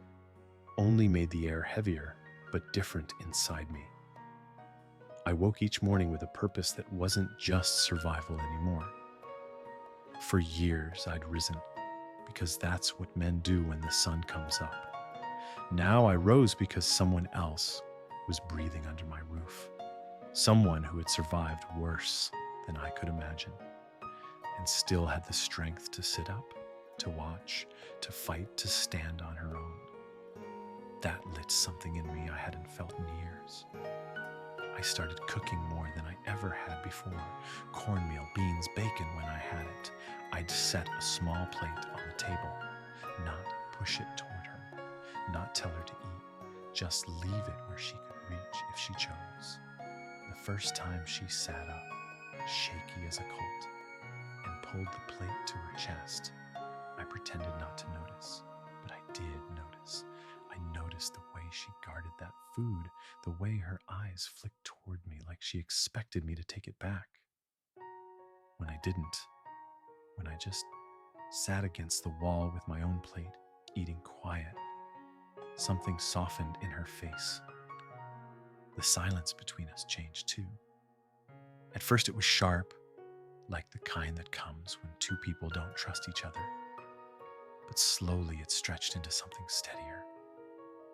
only made the air heavier, but different inside me. I woke each morning with a purpose that wasn't just survival anymore. For years I'd risen, because that's what men do when the sun comes up. Now I rose because someone else was breathing under my roof. Someone who had survived worse than I could imagine, and still had the strength to sit up, to watch, to fight, to stand on her own. That lit something in me I hadn't felt in years. I started cooking more than I ever had before. Cornmeal, beans, bacon when I had it. I'd set a small plate on the table, not push it toward her, not tell her to eat, just leave it where she could reach if she chose. The first time she sat up, shaky as a colt, and pulled the plate to her chest, I pretended not to notice, but I did notice. I noticed the way she guarded that food, the way her eyes flicked toward me like she expected me to take it back. When I didn't, when I just sat against the wall with my own plate, eating quiet, something softened in her face. The silence between us changed too. At first it was sharp, like the kind that comes when two people don't trust each other. But slowly it stretched into something steadier,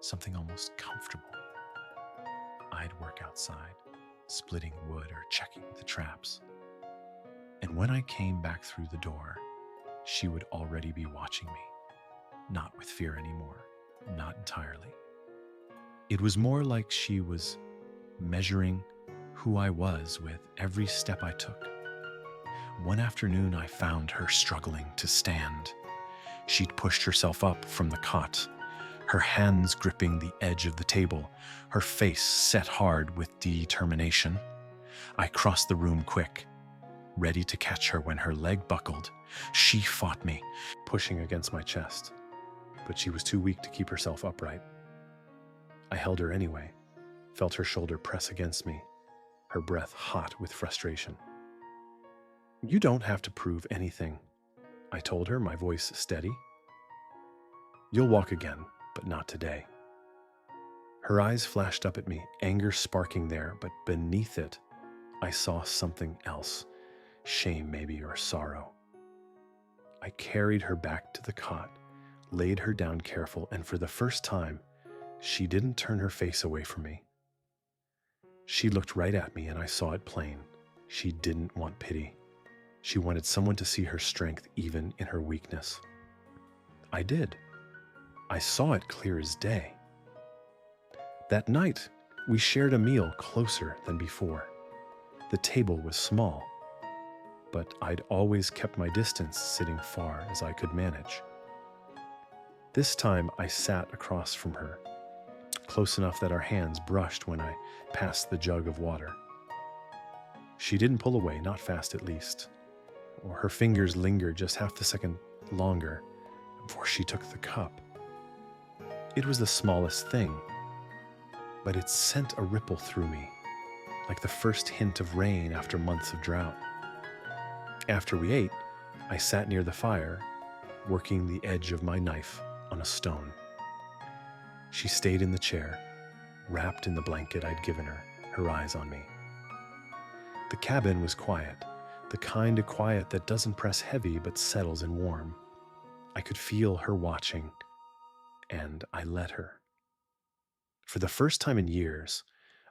something almost comfortable. I'd work outside, splitting wood or checking the traps. And when I came back through the door, she would already be watching me, not with fear anymore, not entirely. It was more like she was measuring who I was with every step I took. One afternoon, I found her struggling to stand. She'd pushed herself up from the cot, her hands gripping the edge of the table, her face set hard with determination. I crossed the room quick, ready to catch her when her leg buckled. She fought me, pushing against my chest, but she was too weak to keep herself upright. I held her anyway, felt her shoulder press against me, her breath hot with frustration. "You don't have to prove anything," I told her, my voice steady. "You'll walk again, but not today." Her eyes flashed up at me, anger sparking there, but beneath it, I saw something else, shame maybe, or sorrow. I carried her back to the cot, laid her down careful, and for the first time, she didn't turn her face away from me. She looked right at me, and I saw it plain. She didn't want pity. She wanted someone to see her strength even in her weakness. I did. I saw it clear as day. That night, we shared a meal closer than before. The table was small, but I'd always kept my distance, sitting far as I could manage. This time, I sat across from her, close enough that our hands brushed when I passed the jug of water. She didn't pull away, not fast at least, or her fingers lingered just half the second longer before she took the cup. It was the smallest thing, but it sent a ripple through me, like the first hint of rain after months of drought. After we ate, I sat near the fire, working the edge of my knife on a stone. She stayed in the chair, wrapped in the blanket I'd given her, her eyes on me. The cabin was quiet, the kind of quiet that doesn't press heavy but settles in warm. I could feel her watching, and I let her. For the first time in years,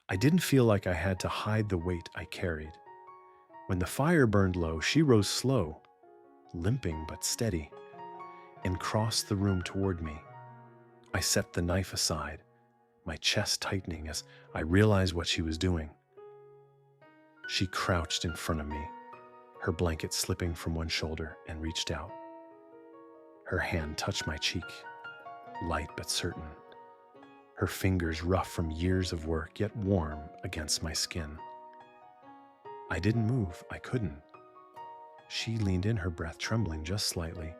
I didn't feel like I had to hide the weight I carried. When the fire burned low, she rose slow, limping but steady, and crossed the room toward me. I set the knife aside, my chest tightening as I realized what she was doing. She crouched in front of me, her blanket slipping from one shoulder, and reached out. Her hand touched my cheek, light but certain, her fingers rough from years of work, yet warm against my skin. I didn't move, I couldn't. She leaned in, her breath trembling just slightly,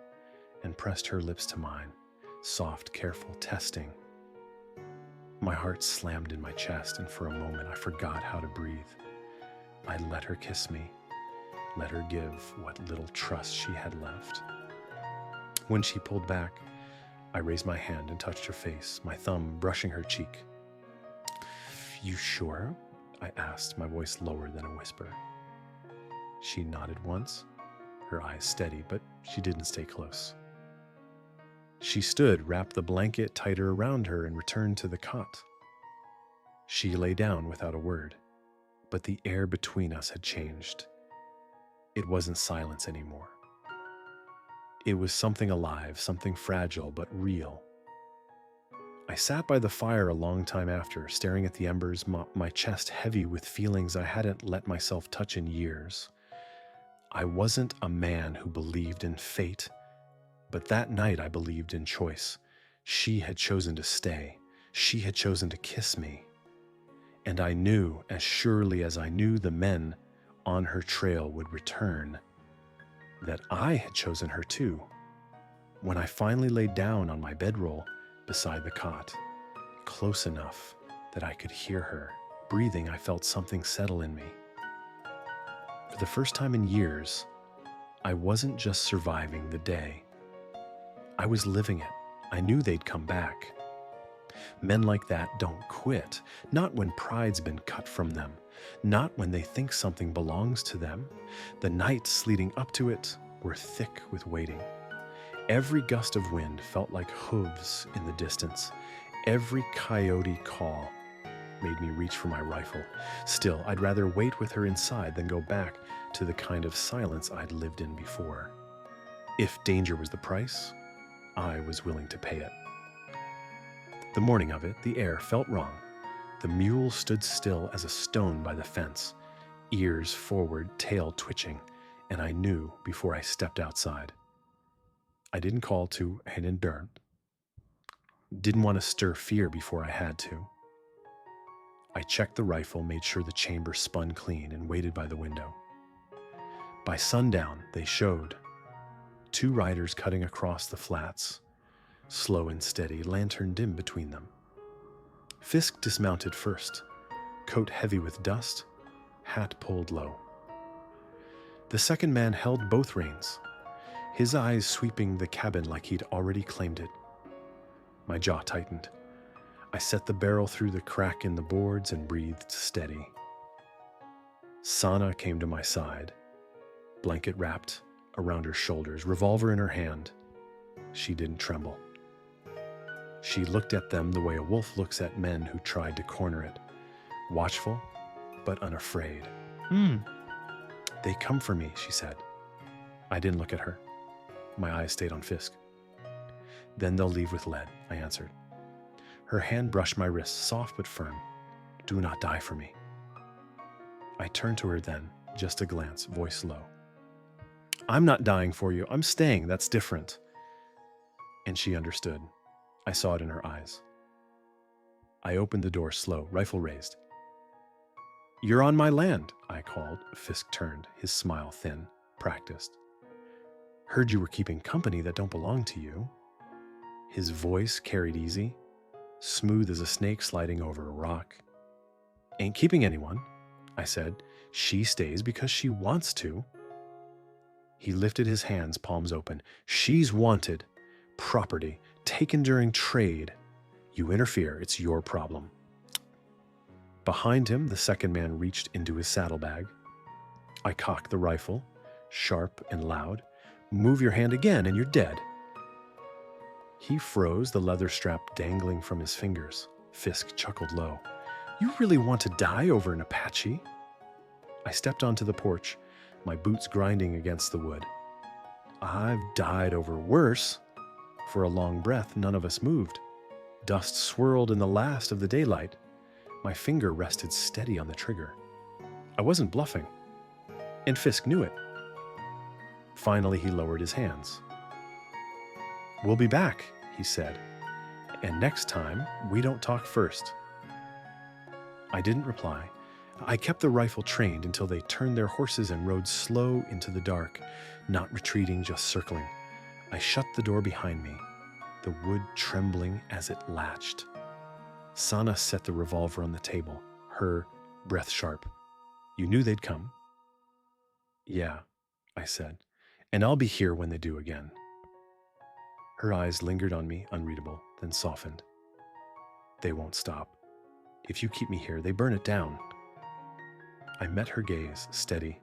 and pressed her lips to mine, soft, careful, testing. My heart slammed in my chest, and for a moment I forgot how to breathe. I let her kiss me, let her give what little trust she had left. When she pulled back, I raised my hand and touched her face, my thumb brushing her cheek. "You sure?" I asked, my voice lower than a whisper. She nodded once, her eyes steady, but she didn't stay close. She stood, wrapped the blanket tighter around her, and returned to the cot. She lay down without a word, but the air between us had changed. It wasn't silence anymore. It was something alive, something fragile but real. I sat by the fire a long time after, staring at the embers, my chest heavy with feelings I hadn't let myself touch in years. I wasn't a man who believed in fate, but that night I believed in choice. She had chosen to stay. She had chosen to kiss me. And I knew, as surely as I knew the men on her trail would return, that I had chosen her too. When I finally laid down on my bedroll beside the cot, close enough that I could hear her breathing, I felt something settle in me. For the first time in years, I wasn't just surviving the day. I was living it. I knew they'd come back. Men like that don't quit, not when pride's been cut from them, not when they think something belongs to them. The nights leading up to it were thick with waiting. Every gust of wind felt like hooves in the distance, every coyote call made me reach for my rifle. Still, I'd rather wait with her inside than go back to the kind of silence I'd lived in before. If danger was the price, I was willing to pay it. The morning of it, the air felt wrong. The mule stood still as a stone by the fence, ears forward, tail twitching, and I knew before I stepped outside. I didn't call to Hayden Dern. Didn't want to stir fear before I had to. I checked the rifle, made sure the chamber spun clean, and waited by the window. By sundown, they showed. 2 riders cutting across the flats, slow and steady, lantern dim between them. Fisk dismounted first, coat heavy with dust, hat pulled low. The second man held both reins, his eyes sweeping the cabin like he'd already claimed it. My jaw tightened. I set the barrel through the crack in the boards and breathed steady. Sana came to my side, blanket wrapped around her shoulders, revolver in her hand. She didn't tremble. She looked at them the way a wolf looks at men who tried to corner it, watchful but unafraid. They come for me, she said. I didn't look at her. My eyes stayed on Fisk. Then they'll leave with lead, I answered. Her hand brushed my wrist, soft but firm. Do not die for me. I turned to her then, just a glance, voice low. I'm not dying for you. I'm staying. That's different. And she understood. I saw it in her eyes. I opened the door slow, rifle raised. You're on my land, I called. Fisk turned, his smile thin, practiced. Heard you were keeping company that don't belong to you. His voice carried easy, smooth as a snake sliding over a rock. Ain't keeping anyone, I said. She stays because she wants to. He lifted his hands, palms open. She's wanted. Property, taken during trade. You interfere, it's your problem. Behind him, the second man reached into his saddlebag. I cocked the rifle, sharp and loud. Move your hand again and you're dead. He froze, the leather strap dangling from his fingers. Fisk chuckled low. You really want to die over an Apache? I stepped onto the porch, my boots grinding against the wood. I've died over worse. For a long breath, none of us moved. Dust swirled in the last of the daylight. My finger rested steady on the trigger. I wasn't bluffing, and Fisk knew it. Finally, he lowered his hands. We'll be back, he said, and next time, we don't talk first. I didn't reply. I kept the rifle trained until they turned their horses and rode slow into the dark, not retreating, just circling. I shut the door behind me, the wood trembling as it latched. Sana set the revolver on the table, her breath sharp. You knew they'd come? Yeah, I said, and I'll be here when they do again. Her eyes lingered on me, unreadable, then softened. They won't stop. If you keep me here, they burn it down. I met her gaze, steady.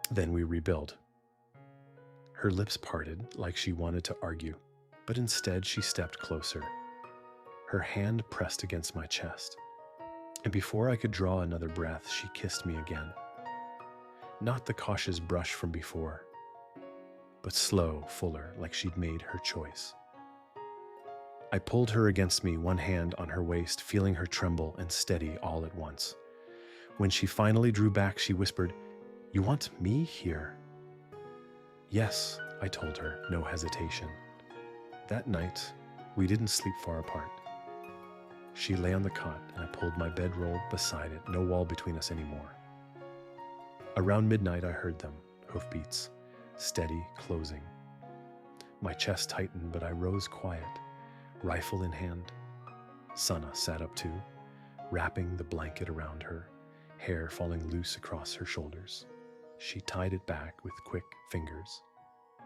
Then we rebuild. Her lips parted like she wanted to argue, but instead she stepped closer. Her hand pressed against my chest, and before I could draw another breath, she kissed me again. Not the cautious brush from before, but slow, fuller, like she'd made her choice. I pulled her against me, one hand on her waist, feeling her tremble and steady all at once. When she finally drew back, she whispered, You want me here? Yes, I told her, no hesitation. That night, we didn't sleep far apart. She lay on the cot, and I pulled my bedroll beside it, no wall between us anymore. Around midnight, I heard them, hoofbeats, steady, closing. My chest tightened, but I rose quiet, rifle in hand. Sana sat up too, wrapping the blanket around her, hair falling loose across her shoulders. She tied it back with quick fingers,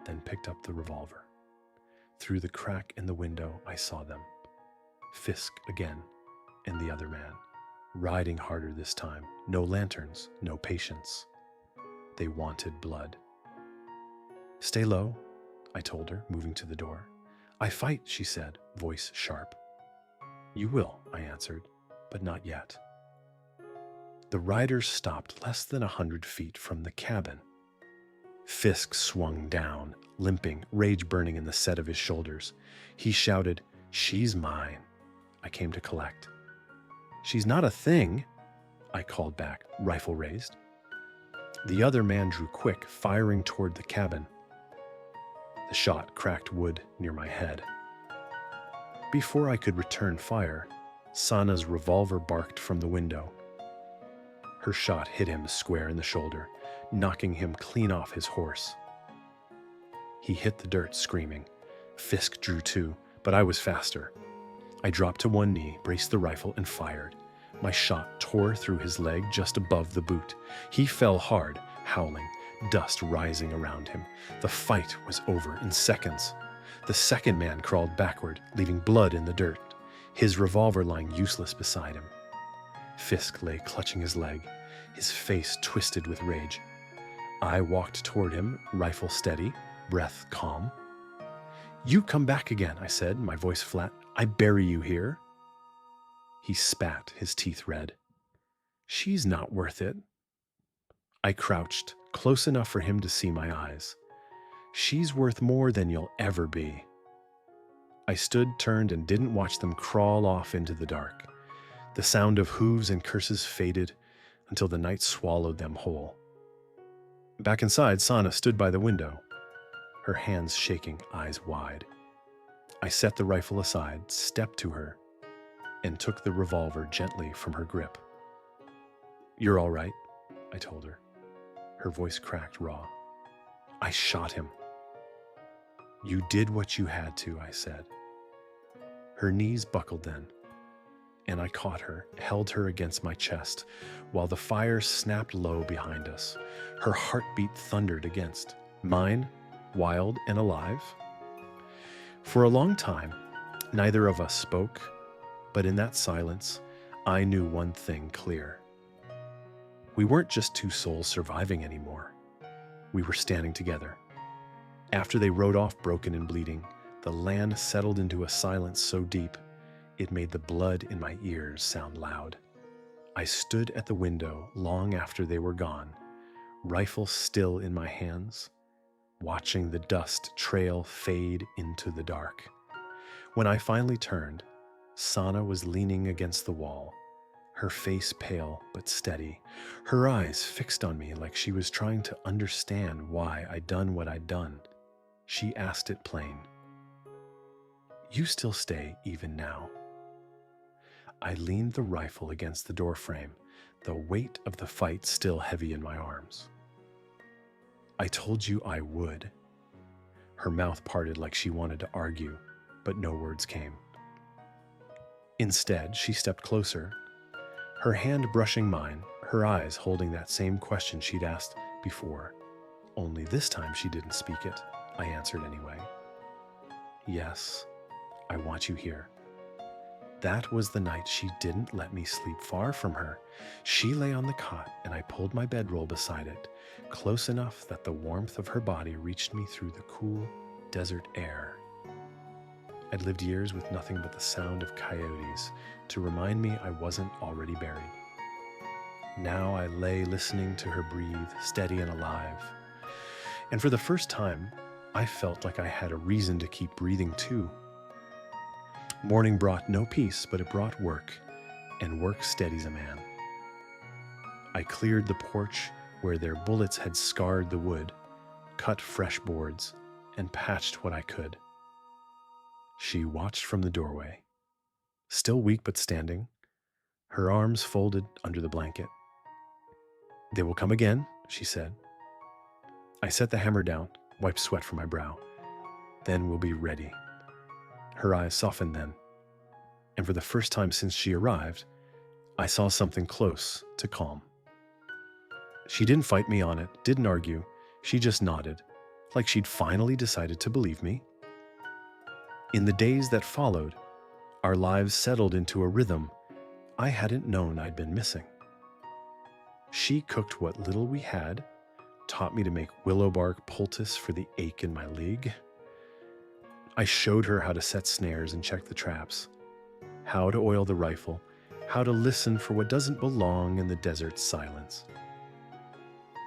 then picked up the revolver. Through the crack in the window, I saw them. Fisk again, and the other man, riding harder this time. No lanterns, no patience. They wanted blood. Stay low, I told her, moving to the door. I fight, she said, voice sharp. You will, I answered. but not yet. The riders stopped less than 100 feet from the cabin. Fisk swung down, limping, rage burning in the set of his shoulders. He shouted, "She's mine." I came to collect. "She's not a thing," I called back, rifle raised. The other man drew quick, firing toward the cabin. The shot cracked wood near my head. Before I could return fire, Sana's revolver barked from the window. Her shot hit him square in the shoulder, knocking him clean off his horse. He hit the dirt, screaming. Fisk drew too, but I was faster. I dropped to one knee, braced the rifle, and fired. My shot tore through his leg just above the boot. He fell hard, howling, dust rising around him. The fight was over in seconds. The second man crawled backward, leaving blood in the dirt, his revolver lying useless beside him. Fisk lay clutching his leg, his face twisted with rage. I walked toward him, rifle steady, breath calm. "You come back again," I said, my voice flat. "I bury you here." He spat, his teeth red. "She's not worth it." I crouched, close enough for him to see my eyes. "She's worth more than you'll ever be." I stood, turned, and didn't watch them crawl off into the dark. The sound of hooves and curses faded until the night swallowed them whole. Back inside, Sana stood by the window, her hands shaking, eyes wide. I set the rifle aside, stepped to her, and took the revolver gently from her grip. "You're all right," I told her. Her voice cracked raw. "I shot him." "You did what you had to," I said. Her knees buckled then, and I caught her, held her against my chest, while the fire snapped low behind us. Her heartbeat thundered against mine, wild and alive. For a long time, neither of us spoke, but in that silence, I knew one thing clear. We weren't just two souls surviving anymore. We were standing together. After they rode off broken and bleeding, the land settled into a silence so deep, it made the blood in my ears sound loud. I stood at the window long after they were gone, rifle still in my hands, watching the dust trail fade into the dark. When I finally turned, Sana was leaning against the wall, her face pale but steady, her eyes fixed on me like she was trying to understand why I'd done what I'd done. She asked it plain. "You still stay even now?" I leaned the rifle against the doorframe, the weight of the fight still heavy in my arms. "I told you I would." Her mouth parted like she wanted to argue, but no words came. Instead, she stepped closer, her hand brushing mine, her eyes holding that same question she'd asked before. Only this time she didn't speak it. I answered anyway. "Yes, I want you here." That was the night she didn't let me sleep far from her. She lay on the cot, and I pulled my bedroll beside it, close enough that the warmth of her body reached me through the cool desert air. I'd lived years with nothing but the sound of coyotes to remind me I wasn't already buried. Now I lay listening to her breathe, steady and alive. And for the first time, I felt like I had a reason to keep breathing too. Morning brought no peace, but it brought work, and work steadies a man. I cleared the porch where their bullets had scarred the wood, cut fresh boards, and patched what I could. She watched from the doorway, still weak but standing, her arms folded under the blanket. "They will come again," she said. I set the hammer down, wiped sweat from my brow. "Then we'll be ready." Her eyes softened then, and for the first time since she arrived, I saw something close to calm. She didn't fight me on it, didn't argue, she just nodded, like she'd finally decided to believe me. In the days that followed, our lives settled into a rhythm I hadn't known I'd been missing. She cooked what little we had, taught me to make willow bark poultice for the ache in my leg. I showed her how to set snares and check the traps, how to oil the rifle, how to listen for what doesn't belong in the desert's silence.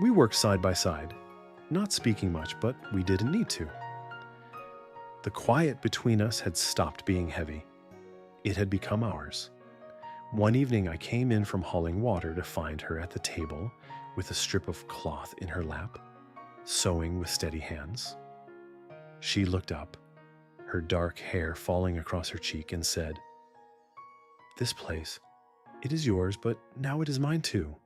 We worked side by side, not speaking much, but we didn't need to. The quiet between us had stopped being heavy. It had become ours. One evening I came in from hauling water to find her at the table with a strip of cloth in her lap, sewing with steady hands. She looked up, her dark hair falling across her cheek, and said, "This place, it is yours, but now it is mine too."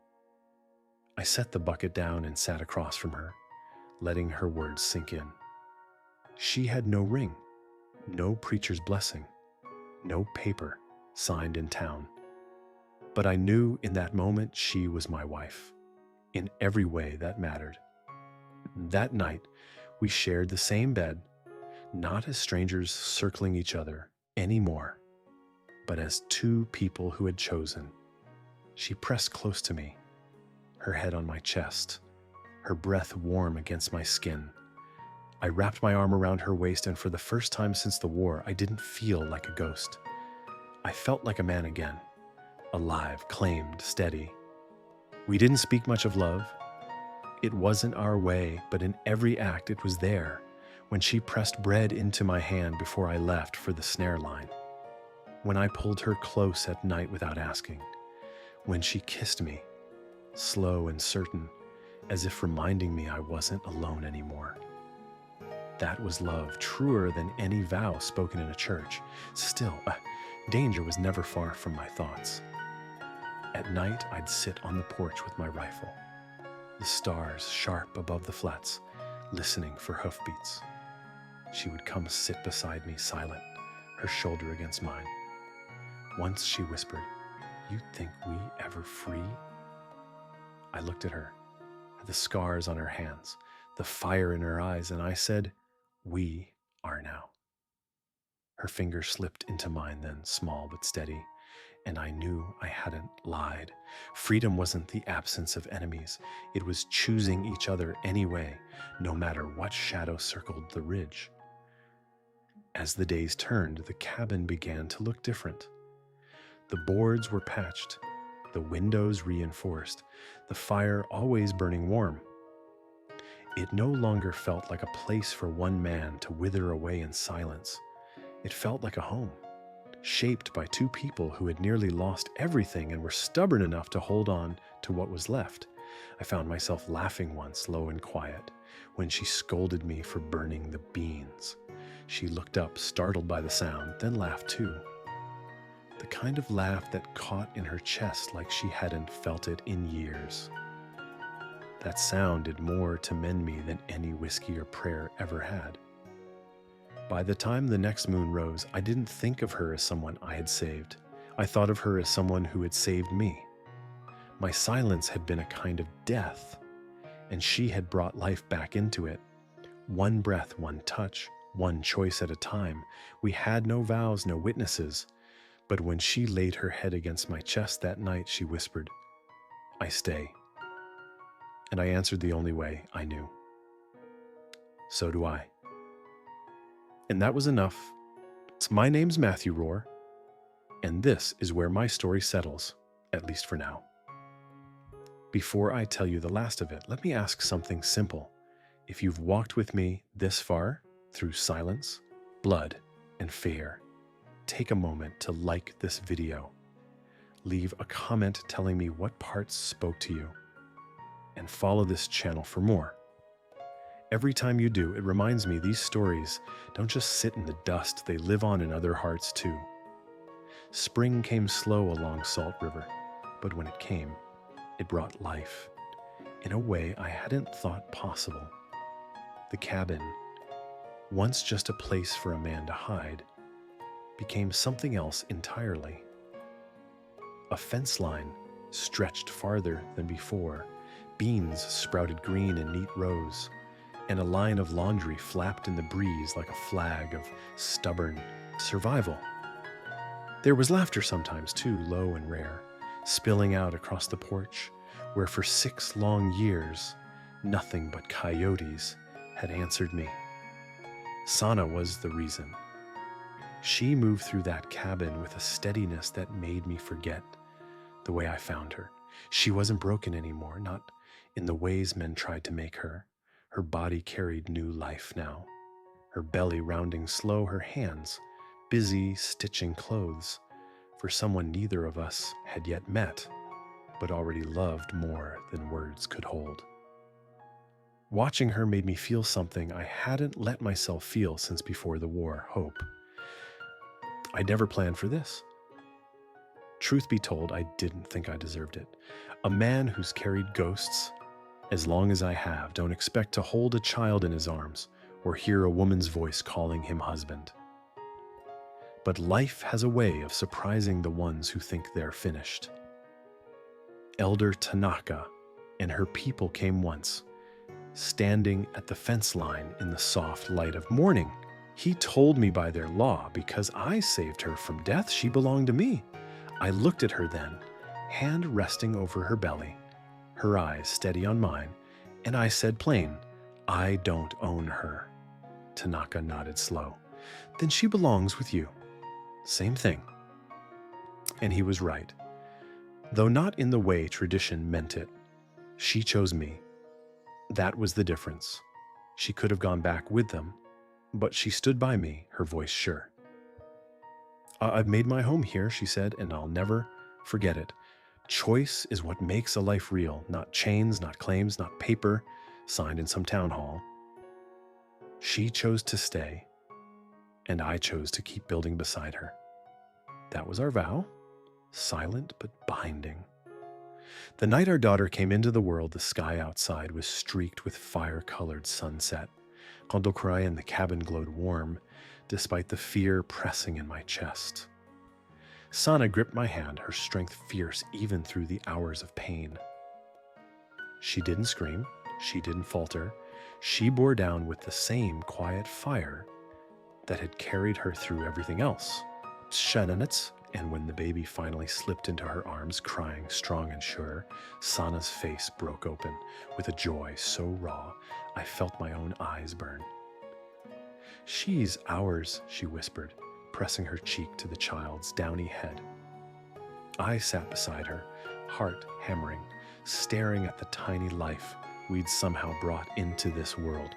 I set the bucket down and sat across from her, letting her words sink in. She had no ring, no preacher's blessing, no paper signed in town. But I knew in that moment she was my wife, in every way that mattered. That night, we shared the same bed, not as strangers circling each other anymore, but as two people who had chosen. She pressed close to me, her head on my chest, her breath warm against my skin. I wrapped my arm around her waist, and for the first time since the war, I didn't feel like a ghost. I felt like a man again, alive, claimed, steady. We didn't speak much of love. It wasn't our way, but in every act it was there. When she pressed bread into my hand before I left for the snare line. When I pulled her close at night without asking. When she kissed me, slow and certain, as if reminding me I wasn't alone anymore. That was love, truer than any vow spoken in a church. Still, danger was never far from my thoughts. At night, I'd sit on the porch with my rifle, the stars sharp above the flats, listening for hoofbeats. She would come sit beside me silent, her shoulder against mine. Once she whispered, "You think we ever free?" I looked at her, at the scars on her hands, the fire in her eyes, and I said, "We are now." Her fingers slipped into mine then, small but steady, and I knew I hadn't lied. Freedom wasn't the absence of enemies. It was choosing each other anyway, no matter what shadow circled the ridge. As the days turned, the cabin began to look different. The boards were patched, the windows reinforced, the fire always burning warm. It no longer felt like a place for one man to wither away in silence. It felt like a home, shaped by two people who had nearly lost everything and were stubborn enough to hold on to what was left. I found myself laughing once, low and quiet, when she scolded me for burning the beans. She looked up, startled by the sound, then laughed too. The kind of laugh that caught in her chest like she hadn't felt it in years. That sound did more to mend me than any whiskey or prayer ever had. By the time the next moon rose, I didn't think of her as someone I had saved. I thought of her as someone who had saved me. My silence had been a kind of death, and she had brought life back into it. One breath, one touch, one choice at a time. We had no vows, no witnesses. But when she laid her head against my chest that night, she whispered, "I stay." And I answered the only way I knew. "So do I." And that was enough. My name's Matthew Rohr, and this is where my story settles, at least for now. Before I tell you the last of it, let me ask something simple. If you've walked with me this far through silence, blood, and fear, take a moment to like this video. Leave a comment telling me what parts spoke to you, and follow this channel for more. Every time you do, it reminds me these stories don't just sit in the dust, they live on in other hearts too. Spring came slow along Salt River, but when it came, it brought life in a way I hadn't thought possible. The cabin, once just a place for a man to hide, became something else entirely. A fence line stretched farther than before, beans sprouted green in neat rows, and a line of laundry flapped in the breeze like a flag of stubborn survival. There was laughter sometimes too, low and rare, spilling out across the porch, where for 6 long years, nothing but coyotes had answered me. Sana was the reason. She moved through that cabin with a steadiness that made me forget the way I found her. She wasn't broken anymore, not in the ways men tried to make her. Her body carried new life now, her belly rounding slow, her hands busy stitching clothes for someone neither of us had yet met, but already loved more than words could hold. Watching her made me feel something I hadn't let myself feel since before the war, hope. I'd never planned for this. Truth be told, I didn't think I deserved it. A man who's carried ghosts as long as I have don't expect to hold a child in his arms or hear a woman's voice calling him husband. But life has a way of surprising the ones who think they're finished. Elder Tanaka and her people came once, standing at the fence line in the soft light of morning. He told me by their law, because I saved her from death, she belonged to me. I looked at her then, hand resting over her belly, her eyes steady on mine, and I said plain, I don't own her. Tanaka nodded slow. Then she belongs with you. Same thing. And he was right. Though not in the way tradition meant it. She chose me. That was the difference. She could have gone back with them, but she stood by me, her voice sure. I've made my home here, she said, and I'll never forget it. Choice is what makes a life real, not chains, not claims, not paper signed in some town hall. She chose to stay, and I chose to keep building beside her. That was our vow, silent but binding. The night our daughter came into the world, the sky outside was streaked with fire-colored sunset. Kondokrai in the cabin glowed warm, despite the fear pressing in my chest. Sana gripped my hand, her strength fierce even through the hours of pain. She didn't scream, she didn't falter. She bore down with the same quiet fire that had carried her through everything else. Shananets, and when the baby finally slipped into her arms, crying strong and sure, Sana's face broke open with a joy so raw I felt my own eyes burn. She's ours, she whispered, pressing her cheek to the child's downy head. I sat beside her, heart hammering, staring at the tiny life we'd somehow brought into this world.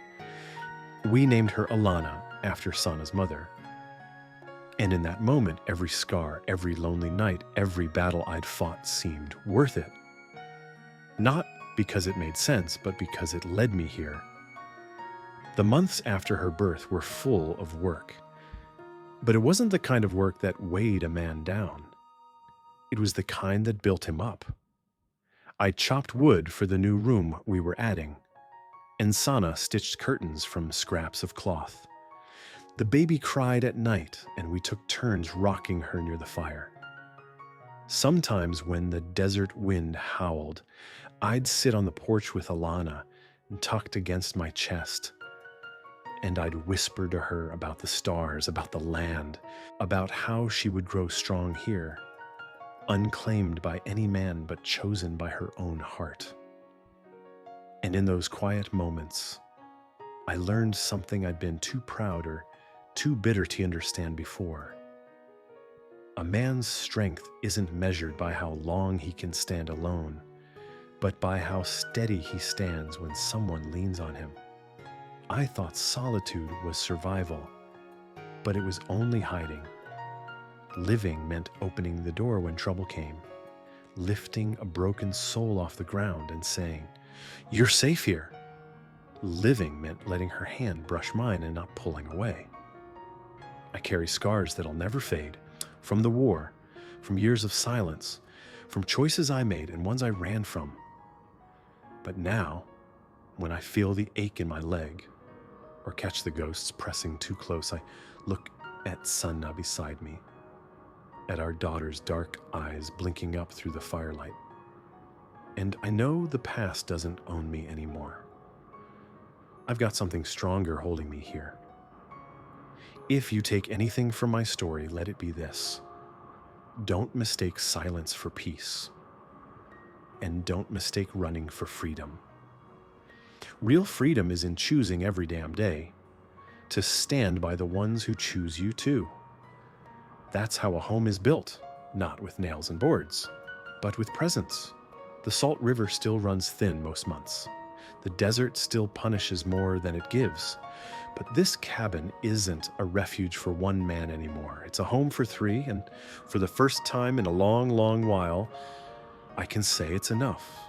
We named her Alana after Sana's mother. And in that moment, every scar, every lonely night, every battle I'd fought seemed worth it. Not because it made sense, but because it led me here. The months after her birth were full of work. But it wasn't the kind of work that weighed a man down. It was the kind that built him up. I chopped wood for the new room we were adding, and Sana stitched curtains from scraps of cloth. The baby cried at night, and we took turns rocking her near the fire. Sometimes when the desert wind howled, I'd sit on the porch with Alana, tucked against my chest, and I'd whisper to her about the stars, about the land, about how she would grow strong here, unclaimed by any man but chosen by her own heart. And in those quiet moments, I learned something I'd been too proud or too bitter to understand before. A man's strength isn't measured by how long he can stand alone, but by how steady he stands when someone leans on him. I thought solitude was survival, but it was only hiding. Living meant opening the door when trouble came, lifting a broken soul off the ground and saying, "You're safe here." Living meant letting her hand brush mine and not pulling away. I carry scars that'll never fade, from the war, from years of silence, from choices I made and ones I ran from. But now, when I feel the ache in my leg, or catch the ghosts pressing too close, I look at Sanna beside me, at our daughter's dark eyes blinking up through the firelight. And I know the past doesn't own me anymore. I've got something stronger holding me here. If you take anything from my story, let it be this. Don't mistake silence for peace. And don't mistake running for freedom. Real freedom is in choosing every damn day to stand by the ones who choose you too. That's how a home is built, not with nails and boards. but with presence. The Salt River still runs thin most months. The desert still punishes more than it gives. But this cabin isn't a refuge for one man anymore. It's a home for three, and for the first time in a long, long while, I can say it's enough.